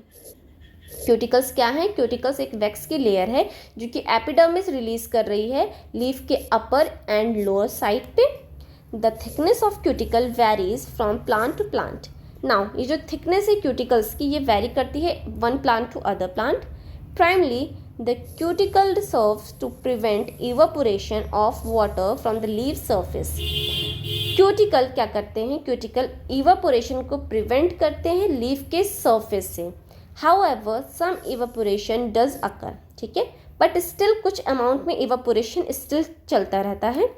क्यूटिकल्स क्या है, क्यूटिकल्स एक वैक्स की लेयर है जो कि एपिडर्मिस रिलीज कर रही है लीफ के अपर एंड लोअर साइड पे। The thickness of cuticle varies from plant to plant. Now ये जो थिकनेस है क्यूटिकल्स की, ये वेरी करती है one plant to other plant. Primarily the cuticle serves to prevent evaporation of water from the leaf surface। Cuticle क्या करते हैं, क्यूटिकल इवापोरेशन को प्रिवेंट करते हैं लीफ के सरफेस से। However, some evaporation does occur, ठीक है, बट स्टिल कुछ अमाउंट में इवापोरेशन स्टिल चलता रहता है।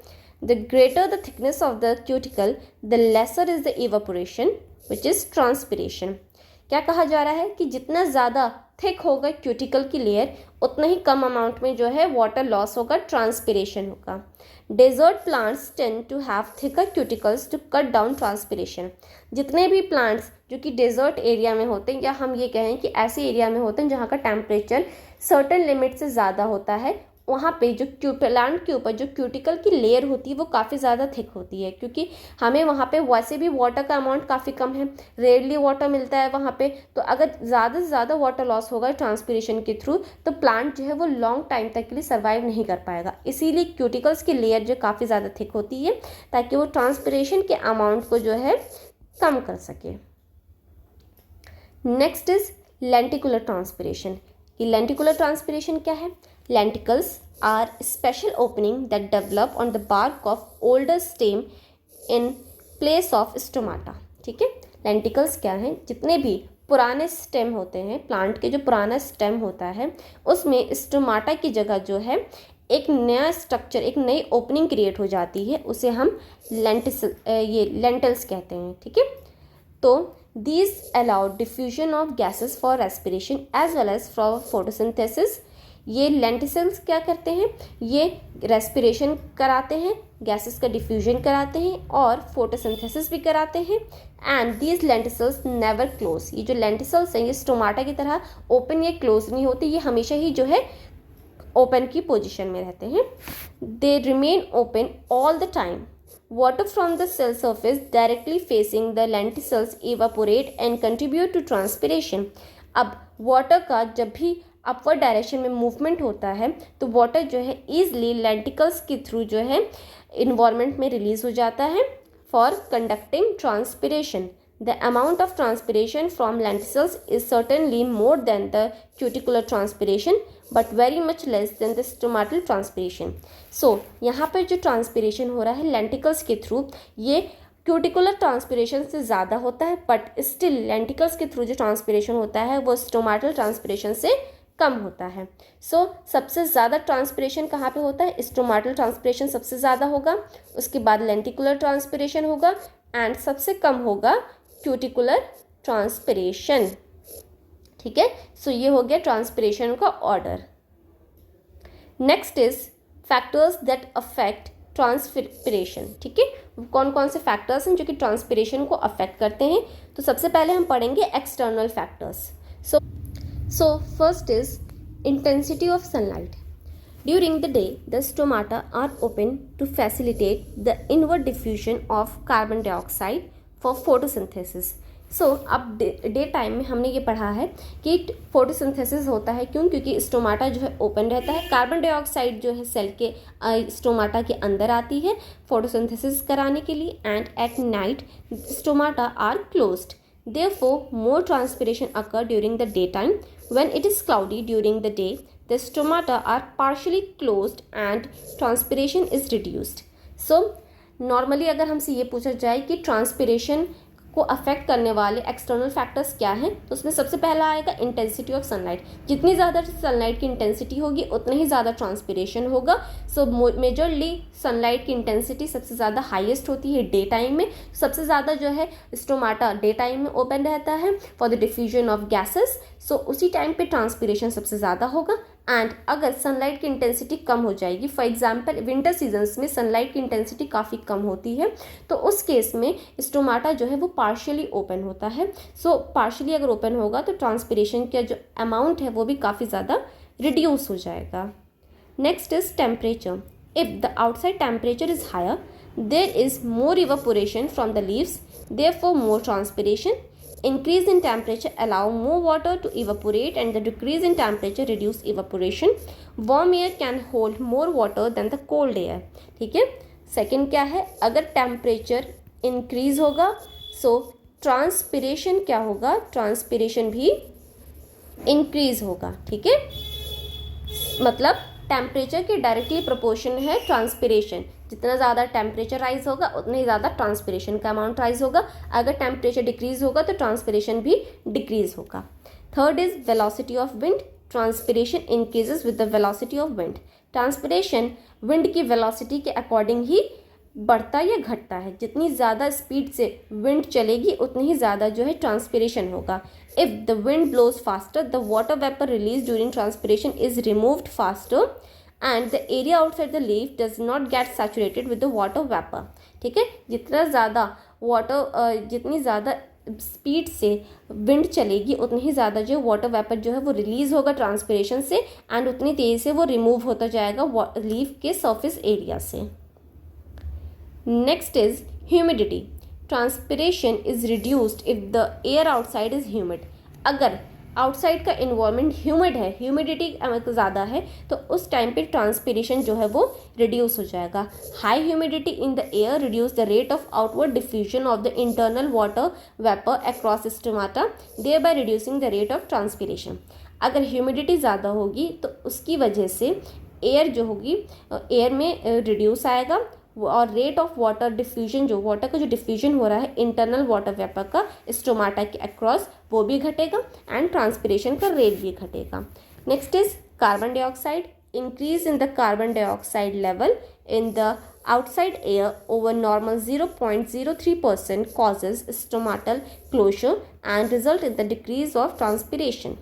The greater the thickness of the cuticle, the lesser is the evaporation, which is transpiration। क्या कहा जा रहा है कि जितना ज़्यादा थिक होगा क्यूटिकल की लेयर उतना ही कम अमाउंट में जो है वाटर लॉस होगा, ट्रांसपिरेशन होगा। Desert plants tend to have thicker cuticles to cut down transpiration. जितने भी प्लांट्स जो कि डेजर्ट एरिया में होते हैं, या हम ये कहें कि ऐसे एरिया में होते हैं जहाँ का टेम्परेचर सर्टेन लिमिट से ज़्यादा होता है, वहाँ पे जो प्लांट के ऊपर जो क्यूटिकल की लेयर होती है वो काफ़ी ज़्यादा थिक होती है, क्योंकि हमें वहाँ पे वैसे भी वाटर का अमाउंट काफ़ी कम है, रेयरली वाटर मिलता है वहाँ पे। तो अगर ज़्यादा से ज़्यादा वाटर लॉस होगा ट्रांसपिरेशन के थ्रू तो प्लांट जो है वो लॉन्ग टाइम तक के लिए सर्वाइव नहीं कर पाएगा। इसीलिए क्यूटिकल्स की लेयर जो काफ़ी ज़्यादा थिक होती है ताकि वो ट्रांसपिरेशन के अमाउंट को जो है कम कर सके। Next is lenticular transpiration. कि लेंटिकुलर ट्रांसपिरेशन क्या है, lenticles are special opening that develop on the bark of older stem in place of stomata। ठीक है, lenticles क्या हैं, जितने भी पुराने स्टेम होते हैं, प्लांट के जो पुराना स्टेम होता है उसमें स्टोमाटा की जगह जो है एक नया स्ट्रक्चर, एक नई ओपनिंग क्रिएट हो जाती है, उसे हम लेंटल्स कहते हैं। ठीक है, तो these allow diffusion of gases for respiration as well as for photosynthesis। ये लेंटिसल्स क्या करते हैं, ये रेस्पिरेशन कराते हैं, गैसेस का डिफ्यूजन कराते हैं और फोटोसिंथेसिस भी कराते हैं। And these lenticels never close. ये जो लेंटिसल्स हैं ये स्टोमाटा की तरह ओपन या क्लोज नहीं होते, ये हमेशा ही जो है ओपन की पोजीशन में रहते हैं। They remain open all the time. Water from the cell surface directly facing the lenticels evaporate and contribute to transpiration। अब वाटर का जब भी अपवर्ड डायरेक्शन में मूवमेंट होता है तो वाटर जो है ईजिली लेंटिकल्स के थ्रू जो है इन्वायरमेंट में रिलीज हो जाता है for conducting transpiration. The amount of transpiration from lenticels is certainly more than the cuticular transpiration, but very much less than the stomatal transpiration। So यहाँ पर जो ट्रांसपिरेशन हो रहा है लेंटिकल्स के थ्रू, ये क्यूटिकुलर ट्रांसपिरेशन से ज़्यादा होता है, बट स्टिल लेंटिकल्स के थ्रू जो ट्रांसपिरेशन होता है वो स्टोमाटल ट्रांसपिरेशन से कम होता है। सो सबसे ज़्यादा ट्रांसपिरेशन कहाँ पे होता है? स्टोमाटल ट्रांसपिरेशन सबसे ज़्यादा होगा, उसके बाद लेंटिकुलर ट्रांसपिरेशन होगा एंड सबसे कम होगा क्यूटिकुलर ट्रांसपिरेशन। ठीक है, सो ये हो गया ट्रांसपिरेशन का order. Next is factors that affect transpiration. ठीक है, कौन कौन से फैक्टर्स हैं जो कि ट्रांसपिरेशन को अफेक्ट करते हैं? तो सबसे पहले हम पढ़ेंगे external factors. So first is intensity of sunlight. During the day, the stomata are open to facilitate the inward diffusion of carbon dioxide for photosynthesis. अब डे टाइम में हमने ये पढ़ा है कि फोटोसिंथेसिस होता है। क्यों? क्योंकि स्टोमाटा जो है ओपन रहता है, कार्बन डाइऑक्साइड जो है सेल के स्टोमाटा के अंदर आती है फोटोसिंथेसिस कराने के लिए, and at night stomata are closed. Therefore, more transpiration occur during the daytime. When it is cloudy during the day, the stomata are partially closed and transpiration is reduced. So, normally अगर हमसे ये पूछा जाए कि ट्रांसपिरेशन को अफेक्ट करने वाले एक्सटर्नल फैक्टर्स क्या हैं, तो उसमें सबसे पहला आएगा इंटेंसिटी ऑफ सनलाइट। जितनी ज़्यादा सनलाइट की इंटेंसिटी होगी उतना ही ज़्यादा ट्रांसपिरेशन होगा। सो मेजरली सनलाइट की इंटेंसिटी सबसे ज़्यादा हाईएस्ट होती है डे टाइम में। सबसे ज़्यादा जो है स्टोमाटा डे टाइम में ओपन रहता है for the diffusion of gases. So उसी टाइम पे ट्रांसपिरेशन सबसे ज़्यादा होगा। एंड अगर सनलाइट की इंटेंसिटी कम हो जाएगी, फॉर एग्जांपल विंटर सीजन्स में सनलाइट की इंटेंसिटी काफ़ी कम होती है, तो उस केस में स्टोमाटा जो है वो पार्शियली ओपन होता है। सो पार्शियली अगर ओपन होगा तो ट्रांसपिरेशन का जो अमाउंट है वो भी काफ़ी ज़्यादा रिड्यूस हो जाएगा। Next is temperature. If the outside temperature is higher, there is more evaporation from the leaves, therefore more transpiration. Increase in temperature allow more water to evaporate and the decrease in temperature reduce evaporation. Warm air can hold more water than the cold air. ठीक है, सेकेंड क्या है? अगर टेम्परेचर इंक्रीज होगा सो ट्रांसपिरेशन क्या होगा? ट्रांसपिरेशन भी इंक्रीज होगा। ठीक है, मतलब टेम्परेचर के डायरेक्टली प्रोपोर्शन है ट्रांसपिरेशन। जितना ज़्यादा टेम्परेचर राइज होगा उतना ही ज़्यादा ट्रांसपिरेशन का अमाउंट राइज होगा। अगर टेम्परेचर डिक्रीज होगा तो ट्रांसपिरेशन भी डिक्रीज होगा। Third is velocity of wind. Transpiration increases with the velocity of wind. Transpiration wind की वेलोसिटी के अकॉर्डिंग ही बढ़ता या घटता है। जितनी ज़्यादा स्पीड से विंड चलेगी उतनी ही ज़्यादा जो है ट्रांसपिरेशन होगा। If the wind blows faster, the water vapour release during transpiration is removed faster and the area outside the leaf does not get saturated with the water vapor. ठीक है, जितना ज़्यादा जितनी ज़्यादा स्पीड से विंड चलेगी उतनी ही ज़्यादा जो वाटर वेपर जो है वो रिलीज होगा ट्रांसपिरेशन से, एंड उतनी तेज़ी से वो रिमूव होता जाएगा लीफ के सरफेस एरिया से। Next is humidity. Transpiration is reduced if the air outside is humid. अगर आउटसाइड का इन्वायरमेंट ह्यूमिड है, ह्यूमिडिटी ज़्यादा है, तो उस टाइम पे ट्रांसपिरेशन जो है वो रिड्यूस हो जाएगा। High humidity in the air reduce the rate of outward diffusion of the internal water vapour across stomata, thereby reducing the rate of transpiration. अगर ह्यूमिडिटी ज़्यादा होगी तो उसकी वजह से एयर जो होगी एयर में रिड्यूस आएगा, और रेट ऑफ वाटर डिफ्यूजन जो वाटर का जो डिफ्यूजन हो रहा है इंटरनल वाटर वेपर का स्टोमाटा के अक्रॉस वो भी घटेगा एंड ट्रांसपिरेशन का रेट भी घटेगा। Next is carbon dioxide. Increase in the carbon dioxide level in the outside air over normal 0.03% causes stomatal closure and result in the decrease of transpiration.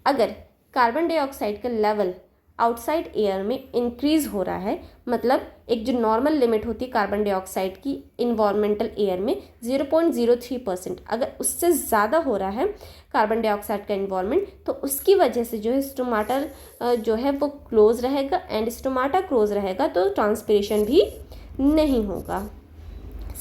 अगर कार्बन डाइऑक्साइड का लेवल आउटसाइड एयर में इंक्रीज हो रहा है, मतलब एक जो नॉर्मल लिमिट होती है कार्बन डाइऑक्साइड की इन्वायरमेंटल एयर में 0.03%, अगर उससे ज़्यादा हो रहा है कार्बन डाइऑक्साइड का इन्वायरमेंट, तो उसकी वजह से जो है स्टोमाटल जो है वो क्लोज रहेगा, एंड स्टोमाटा क्लोज रहेगा तो ट्रांसपिरेशन भी नहीं होगा।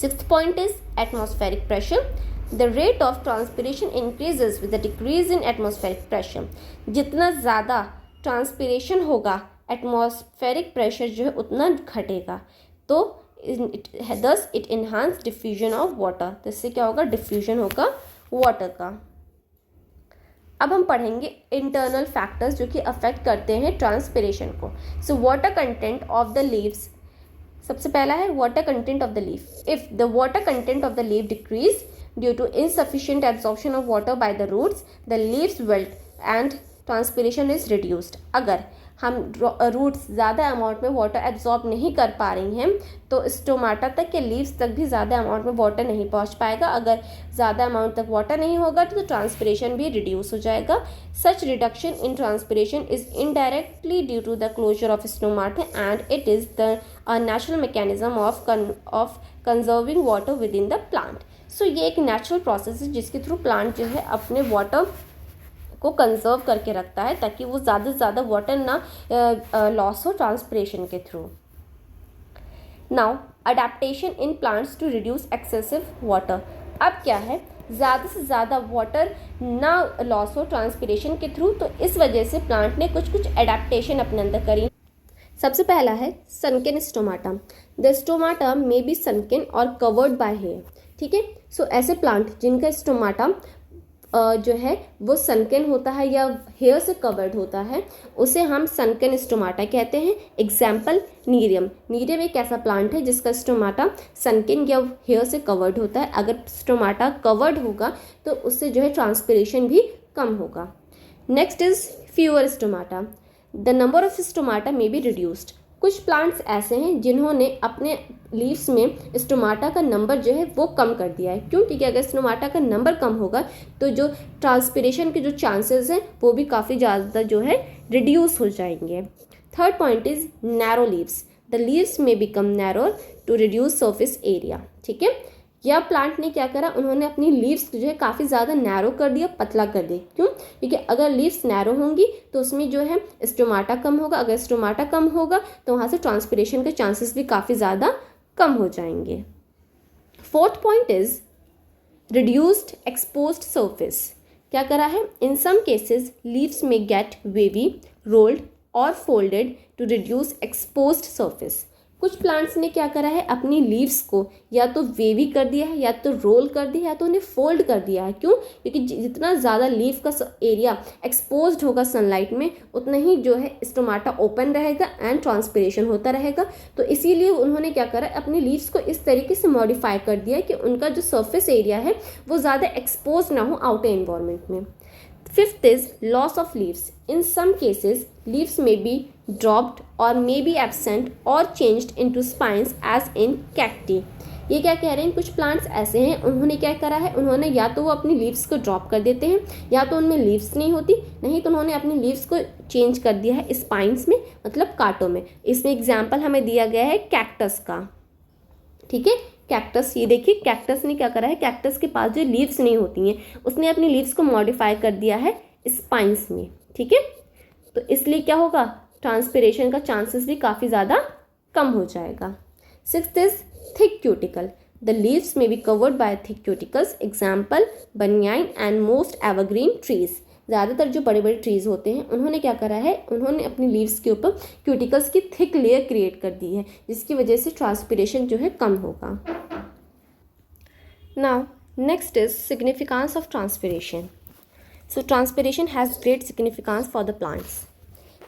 Sixth point is atmospheric pressure. The rate of transpiration increases with the decrease in atmospheric pressure. जितना ज़्यादा ट्रांसपिरेशन होगा एटमॉस्फेरिक प्रेशर जो है उतना घटेगा, तो thus it enhance diffusion of water. तो इससे क्या होगा? डिफ्यूजन होगा वाटर का। अब हम पढ़ेंगे इंटरनल फैक्टर्स जो कि अफेक्ट करते हैं ट्रांसपिरेशन को। So water content of the leaves सबसे पहला है water content of the leaf. If the water content of the leaf decrease due to insufficient absorption of water by the roots, the leaves wilt and transpiration is reduced. अगर हम रूट्स ज़्यादा अमाउंट में वाटर एब्जॉर्ब नहीं कर पा रही हैं तो स्टोमाटा तक के लीव्स तक भी ज़्यादा अमाउंट में वाटर नहीं पहुंच पाएगा. अगर ज़्यादा अमाउंट तक वाटर नहीं होगा तो ट्रांसपिरेशन भी रिड्यूस हो जाएगा. Such reduction in transpiration is indirectly due to the closure of stomata and it is the natural mechanism of conserving water within the plant. So ये एक नेचुरल प्रोसेस है जिसके थ्रू प्लांट जो है अपने वाटर को कंजर्व करके रखता है ताकि वो ज़्यादा से ज़्यादा वाटर ना लॉस हो ट्रांसपिरेशन के थ्रू. Now adaptation in plants to reduce excessive water. अब क्या है, ज़्यादा से ज़्यादा वाटर ना लॉस हो ट्रांसपिरेशन के थ्रू, तो इस वजह से प्लांट ने कुछ एडेप्टेशन अपने अंदर करी. सबसे पहला है सनकेन stomata. The stomata may be सनकेन और कवर्ड बाय हेयर. ठीक है, सो ऐसे प्लांट जिनका स्टोमाटा जो है वो सनकेन होता है या हेयर से कवर्ड होता है उसे हम सनकेन स्टोमाटा कहते हैं. Example Nerium. नीरियम एक ऐसा प्लांट है जिसका स्टोमाटा सनकेन या हेयर से कवर्ड होता है. अगर स्टोमाटा कवर्ड होगा तो उससे जो है ट्रांसपिरेशन भी कम होगा. Next is fewer stomata. The number of stomata may be reduced. कुछ प्लांट्स ऐसे हैं जिन्होंने अपने लीव्स में स्टोमाटा का नंबर जो है वो कम कर दिया है. क्यों? क्योंकि अगर स्टोमाटा का नंबर कम होगा तो जो ट्रांसपिरेशन के जो चांसेस हैं वो भी काफ़ी ज़्यादा जो है रिड्यूस हो जाएंगे. Third point is narrow leaves. The leaves में become narrow to reduce surface area. ठीक है, यह प्लांट ने क्या करा, उन्होंने अपनी लीव्स जो है काफ़ी ज़्यादा नैरो कर दिया, पतला कर दिया. क्यों? क्योंकि अगर लीव्स नैरो होंगी तो उसमें जो है स्टोमाटा कम होगा. अगर स्टोमाटा कम होगा तो वहाँ से ट्रांसपिरेशन के चांसेस भी काफ़ी ज़्यादा कम हो जाएंगे. Fourth point is reduced exposed surface. क्या करा है, इन सम केसेस लीव्स में गेट वेवी, रोल्ड और folded to reduce exposed surface. कुछ प्लांट्स ने क्या करा है, अपनी लीव्स को या तो वेवी कर दिया है या तो रोल कर दिया है या तो उन्हें फोल्ड कर दिया है. क्यों? क्योंकि जितना ज़्यादा लीफ का एरिया एक्सपोज्ड होगा सनलाइट में उतना ही जो है स्टोमाटा ओपन रहेगा एंड ट्रांसपिरेशन होता रहेगा. तो इसीलिए उन्होंने क्या करा, अपनी लीव्स को इस तरीके से मॉडिफाई कर दिया है कि उनका जो सरफेस एरिया है वो ज़्यादा एक्सपोज ना हो आउटर एनवायरनमेंट में. Fifth is loss of leaves. In some cases, leaves may be dropped or may be absent or changed into spines as in cacti. ये क्या कह रहे हैं, कुछ प्लांट्स ऐसे हैं उन्होंने क्या करा है, उन्होंने या तो वो अपनी लीव्स को ड्रॉप कर देते हैं या तो उनमें लीव्स नहीं होती, नहीं तो उन्होंने अपनी लीव्स को चेंज कर दिया है स्पाइंस में, मतलब कांटों में. इसमें एग्जाम्पल हमें दिया गया है कैक्टस का. ठीक है, कैक्टस, ये देखिए कैक्टस ने क्या करा है, कैक्टस के पास जो लीव्स नहीं होती हैं उसने अपनी लीव्स को मॉडिफाई कर दिया है स्पाइंस में. ठीक है, तो इसलिए क्या होगा, ट्रांसपिरेशन का चांसेस भी काफ़ी ज़्यादा कम हो जाएगा. Sixth is thick cuticle. The leaves में be covered by thick cuticles. Example banyan and most evergreen trees. ज़्यादातर जो बड़े बड़े ट्रीज़ होते हैं उन्होंने क्या करा है, उन्होंने अपनी लीव्स के ऊपर क्यूटिकल्स की थिक लेयर क्रिएट कर दी है जिसकी वजह से ट्रांसपिरेशन जो है कम होगा. Now next is significance of transpiration. So transpiration has great significance for the plants.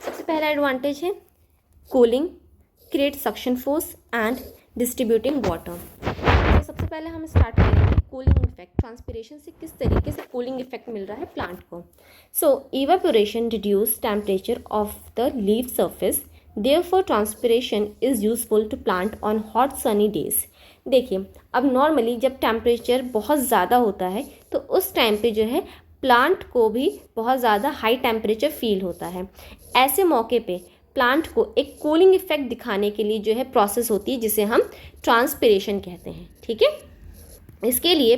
सबसे पहला एडवांटेज है cooling, create suction force and distributing water. तो सबसे पहले हम स्टार्ट करेंगे कूलिंग इफेक्ट. ट्रांसपिरेशन से किस तरीके से कूलिंग इफेक्ट मिल रहा है प्लांट को. So evaporation reduce temperature of the leaf surface, therefore transpiration is useful to plant on hot sunny days. देखिए, अब नॉर्मली जब टेम्परेचर बहुत ज़्यादा होता है तो उस टाइम पे जो है प्लांट को भी बहुत ज़्यादा हाई टेम्परेचर फील होता है. ऐसे मौके पे प्लांट को एक कूलिंग इफेक्ट दिखाने के लिए जो है प्रोसेस होती है जिसे हम ट्रांसपिरेशन कहते हैं. ठीक है, इसके लिए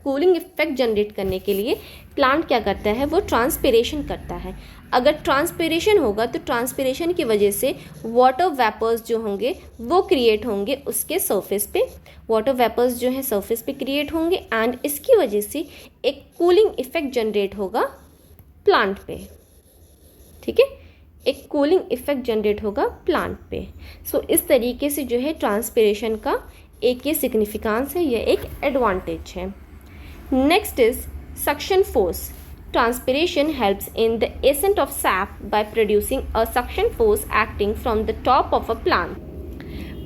कूलिंग इफेक्ट जनरेट करने के लिए प्लांट क्या करता है, वो ट्रांसपिरेशन करता है. अगर ट्रांसपिरेशन होगा तो ट्रांसपिरेशन की वजह से वाटर वेपर्स जो होंगे वो क्रिएट होंगे उसके सरफेस पे. वाटर वेपर्स जो है सरफेस पे क्रिएट होंगे एंड इसकी वजह से एक कूलिंग इफेक्ट जनरेट होगा प्लांट पे. ठीक है, एक कूलिंग इफेक्ट जनरेट होगा प्लांट पे. सो इस तरीके से जो है ट्रांसपिरेशन का एक ये सिग्निफिकेंस है, यह एक एडवांटेज है. Next is suction force. Transpiration helps in the ascent of sap by producing a suction force acting from the top of a plant.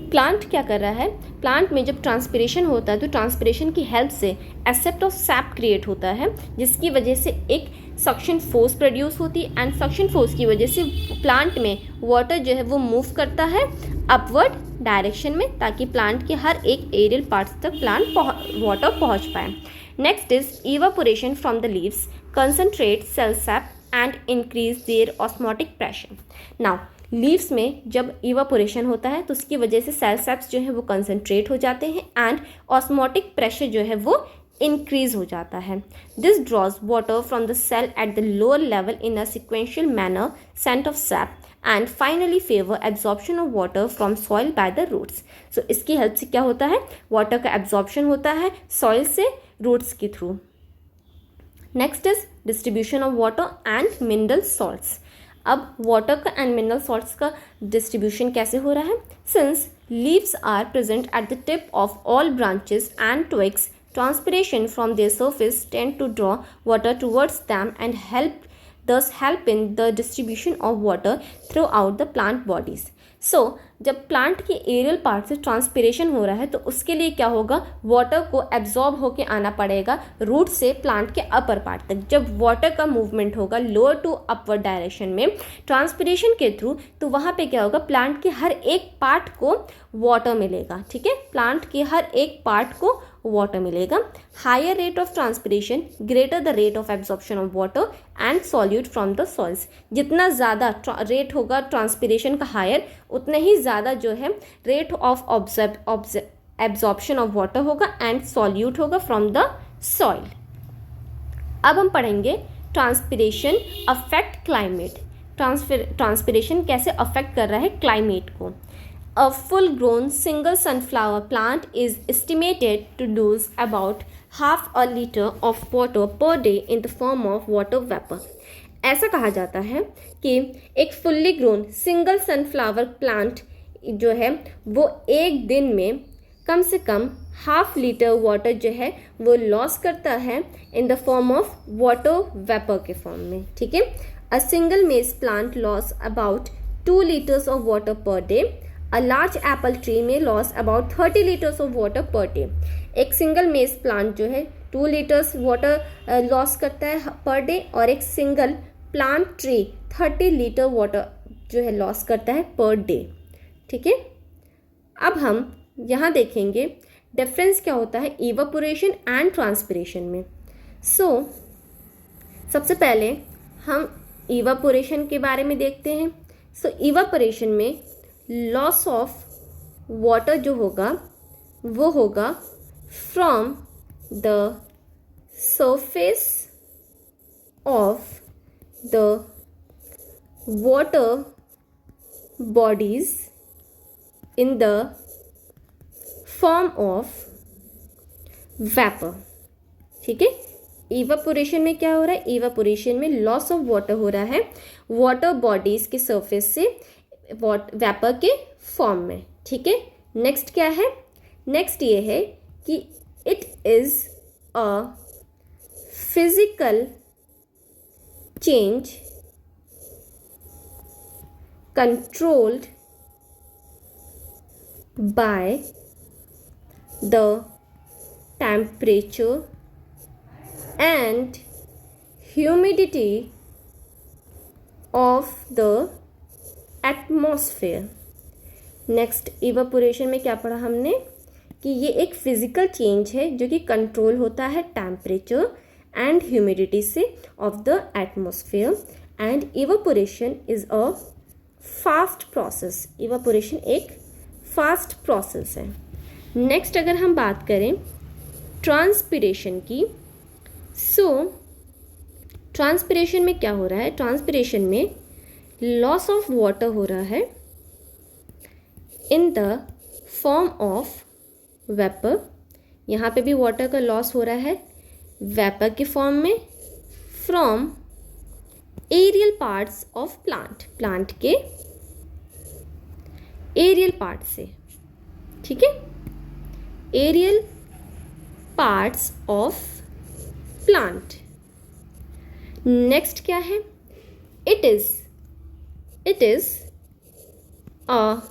Plant क्या कर रहा है, प्लांट में जब ट्रांसपिरेशन होता है तो ट्रांसपिरेशन की हेल्प से एक्सेप्ट ऑफ सैप क्रिएट होता है, जिसकी वजह से एक सक्शन फोर्स प्रोड्यूस होती है एंड सक्शन फोर्स की वजह से प्लांट में वाटर जो है वो मूव करता है अपवर्ड डायरेक्शन में, ताकि प्लांट के हर एक एरियल पार्ट्स तक प्लांट वाटर पहुंच पाए। Next is evaporation from the leaves concentrate cell sap and increase their osmotic pressure. Now leaves में जब इवापोरेशन होता है तो उसकी वजह से सेल सैप्स जो है वो कंसंट्रेट हो जाते हैं एंड ऑस्मोटिक प्रेशर जो है वो इंक्रीज हो जाता है। This draws water from the cell at the lower level in a sequential manner ascent of sap and finally favour absorption of water from soil by the roots. So इसकी हेल्प से क्या होता है, वाटर का एब्जॉर्प्शन होता है सॉइल से रूट्स के थ्रू। Next is distribution of water and mineral salts. अब वाटर का एंड मिनरल सॉल्ट्स का डिस्ट्रीब्यूशन कैसे हो रहा है, since leaves are present at the tip of all branches and twigs, transpiration from their surface tend to draw water towards them and thus help in the distribution of water throughout the plant bodies. So जब प्लांट के एरियल पार्ट से ट्रांसपिरेशन हो रहा है तो उसके लिए क्या होगा, वाटर को एब्जॉर्ब होके आना पड़ेगा रूट से प्लांट के अपर पार्ट तक। जब वाटर का मूवमेंट होगा लोअर टू अपवर्ड डायरेक्शन में ट्रांसपिरेशन के थ्रू, तो वहाँ पे क्या होगा, प्लांट के हर एक पार्ट को वाटर मिलेगा। ठीक है, प्लांट के हर एक पार्ट को वाटर मिलेगा। Higher rate of transpiration greater the rate of absorption of water and solute from the soils. जितना ज़्यादा रेट होगा ट्रांसपिरेशन का हायर, उतने ही ज़्यादा जो है rate of absorption of water होगा एंड सॉल्यूट होगा फ्रॉम द सॉइल। अब हम पढ़ेंगे ट्रांसपिरेशन अफेक्ट क्लाइमेट। ट्रांसपिरेशन कैसे अफेक्ट कर रहा है क्लाइमेट को। A full-grown single sunflower plant is estimated to lose about half a liter of water per day in the form of water vapor. ऐसा कहा जाता है कि एक fully grown single sunflower plant जो है वो एक दिन में कम से कम हाफ लीटर वाटर जो है वो लॉस करता है in the form of water vapour के फॉर्म में। ठीक है, अ सिंगल मेज plant loss about 2 liters of water per day. A large apple tree may lose about 30 liters of water per day. एक सिंगल मेज प्लांट जो है 2 liters वाटर लॉस करता है पर डे, और एक single plant tree 30 litre water जो है लॉस करता है पर डे। ठीक है, अब हम यहाँ देखेंगे डिफरेंस क्या होता है इवापोरेशन एंड ट्रांसपिरेशन में। सबसे पहले हम इवापोरेशन के बारे में देखते हैं। इवापोरेशन में लॉस ऑफ वाटर जो होगा वो होगा from the surface of the water bodies in the form of vapour. ठीक है, इवापोरेशन में क्या हो रहा है, इवापोरेशन में लॉस ऑफ वाटर हो रहा है वाटर बॉडीज के सरफेस से वेपर के फॉर्म में। ठीक है, नेक्स्ट क्या है, नेक्स्ट ये है कि it is a physical change controlled by the temperature and humidity of the atmosphere. Next evaporation में क्या पढ़ा हमने कि ये एक फिजिकल चेंज है जो कि कंट्रोल होता है टेम्परेचर एंड ह्यूमिडिटी से of the atmosphere, and evaporation is a fast process. Evaporation एक फास्ट प्रोसेस है। नेक्स्ट अगर हम बात करें ट्रांसपिरेशन की, ट्रांसपिरेशन में क्या हो रहा है, ट्रांसपिरेशन में लॉस ऑफ वाटर हो रहा है in the form of vapour. यहाँ पे भी वाटर का लॉस हो रहा है वेपर के फॉर्म में from aerial parts of plant, plant के एरियल पार्ट से। ठीक है, aerial parts of plant. Next क्या है, it is a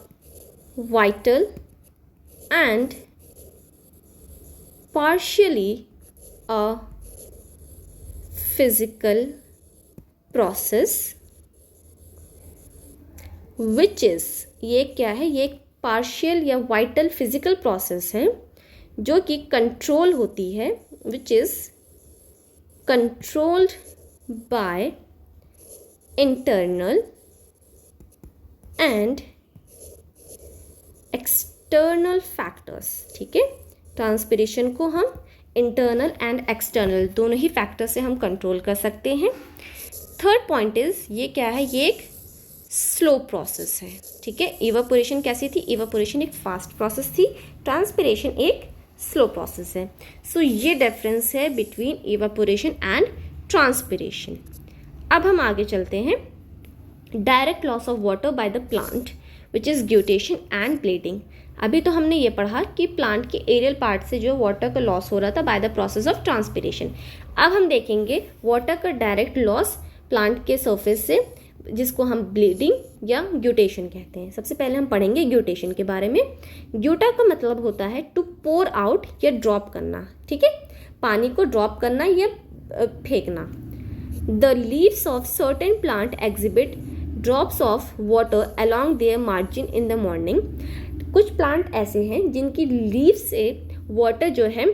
vital and partially a physical process which is, ये क्या है, ये एक पार्शियल या वाइटल फिजिकल प्रोसेस है जो कि कंट्रोल होती है, which is controlled by internal and external factors. ठीक है, ट्रांसपिरेशन को हम इंटरनल एंड एक्सटर्नल दोनों ही फैक्टर से हम कंट्रोल कर सकते हैं। थर्ड पॉइंट इज, ये क्या है, ये एक स्लो प्रोसेस है। ठीक है, इवापोरेशन कैसी थी, इवापोरेशन एक फास्ट प्रोसेस थी, ट्रांसपिरेशन एक स्लो प्रोसेस है। सो ये डिफरेंस है बिटवीन इवापोरेशन एंड ट्रांसपिरेशन। अब हम आगे चलते हैं, direct loss of water by the plant which is guttation and bleeding. अभी तो हमने ये पढ़ा कि प्लांट के एरियल पार्ट से जो वाटर का लॉस हो रहा था by the process of transpiration. अब हम देखेंगे वाटर का डायरेक्ट लॉस प्लांट के सरफेस से, जिसको हम ब्लीडिंग या ग्यूटेशन कहते हैं। सबसे पहले हम पढ़ेंगे ग्यूटेशन के बारे में। ग्यूटा का मतलब होता है टू पोर आउट या ड्रॉप करना। ठीक है, पानी को ड्रॉप करना या फेंकना। The leaves of certain plant exhibit drops of water along their margin in the morning. कुछ प्लांट ऐसे हैं जिनकी लीव से वाटर जो है,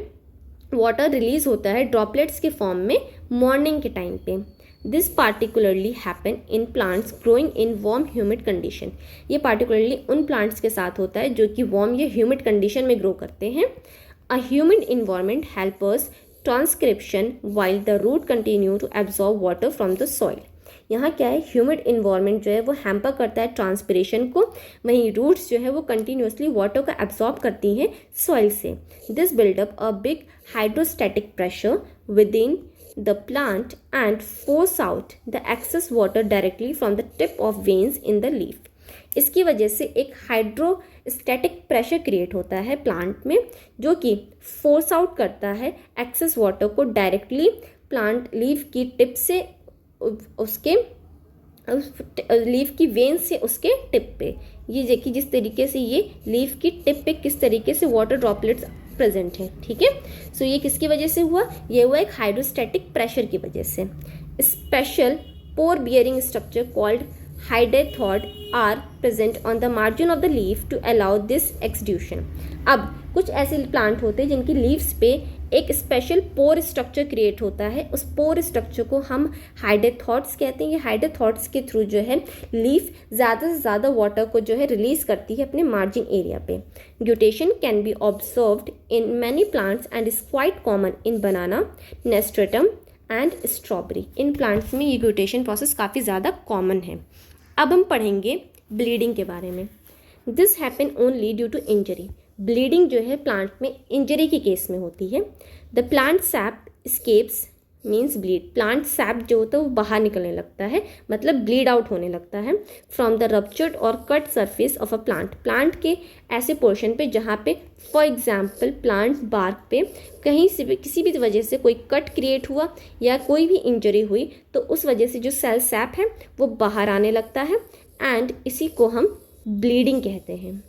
वाटर रिलीज होता है ड्रॉपलेट्स के फॉर्म में मॉर्निंग के टाइम पे। This particularly happen in plants growing in warm humid condition. ये पार्टिकुलरली उन प्लांट्स के साथ होता है जो कि वार्म या ह्यूमिड कंडीशन में ग्रो करते हैं। A humid environment helpers transcription while the root continue to absorb water from the soil. यहाँ क्या है, ह्यूमिड इन्वायरमेंट जो है वो हैम्पर करता है ट्रांसपिरेशन को, वहीं रूट्स जो है वो कंटिन्यूसली वाटर को एब्जॉर्ब करती हैं सॉइल से। This build up a big hydrostatic pressure within the plant and force out the excess water directly from the tip of veins in the leaf. इसकी वजह से एक हाइड्रोस्टैटिक प्रेशर क्रिएट होता है प्लांट में, जो कि फोर्स आउट करता है एक्सेस वाटर को डायरेक्टली प्लांट लीफ की टिप से उसके लीफ की वेन से उसके टिप पे। ये देखिए जिस तरीके से ये लीफ की टिप पे किस तरीके से वाटर ड्रॉपलेट्स प्रेजेंट है। ठीक है, सो ये किसकी वजह से हुआ, ये हुआ एक हाइड्रोस्टैटिक प्रेशर की वजह से। Special pore bearing structure called hydathode are present on the margin of the leaf to allow this exudation. अब कुछ ऐसे प्लांट होते हैं जिनकी लीव्स पे एक स्पेशल पोर स्ट्रक्चर क्रिएट होता है। उस पोर स्ट्रक्चर को हम हाइडेथॉड्स कहते हैं। ये हाइडेथॉड्स के थ्रू जो है लीफ ज़्यादा से ज़्यादा वाटर को जो है रिलीज करती है अपने मार्जिन एरिया पे। Guttation can be observed in many plants and is quite common in banana, nasturtium and strawberry. इन प्लांट्स में ये ग्यूटेशन प्रोसेस काफ़ी ज़्यादा कॉमन है। अब हम पढ़ेंगे ब्लीडिंग के बारे में। This happen only due to injury. Bleeding जो है प्लांट में इंजरी के केस में होती है। The plant SAP scapes means bleed. Plant SAP जो होता है वो बाहर निकलने लगता है, मतलब ब्लीड आउट होने लगता है फ्रॉम द रप्चर्ड और cut surface of a plant. Plant के ऐसे पोर्शन पे जहाँ पे फॉर एग्जाम्पल प्लांट बार्क पे कहीं से भी किसी भी वजह से कोई कट क्रिएट हुआ या कोई भी इंजरी हुई तो उस वजह से जो सेल सैप है वो बाहर आने लगता है एंड इसी को हम ब्लीडिंग कहते हैं।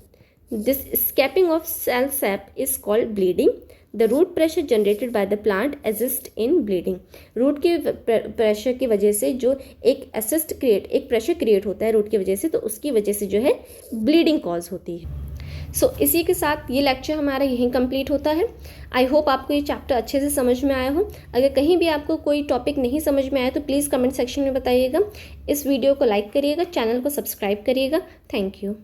This escaping of cell sap is called bleeding. The root pressure generated by the plant assists in bleeding. Root के प्रेशर की वजह से जो एक प्रेशर क्रिएट होता है रूट की वजह से, तो उसकी वजह से जो है ब्लीडिंग कॉज होती है। सो इसी के साथ ये लेक्चर हमारा यहीं कंप्लीट होता है। आई होप आपको ये चैप्टर अच्छे से समझ में आया हो। अगर कहीं भी आपको कोई टॉपिक नहीं समझ में आया तो प्लीज़ कमेंट सेक्शन में बताइएगा। इस वीडियो को लाइक करिएगा, चैनल को सब्सक्राइब करिएगा। Thank you.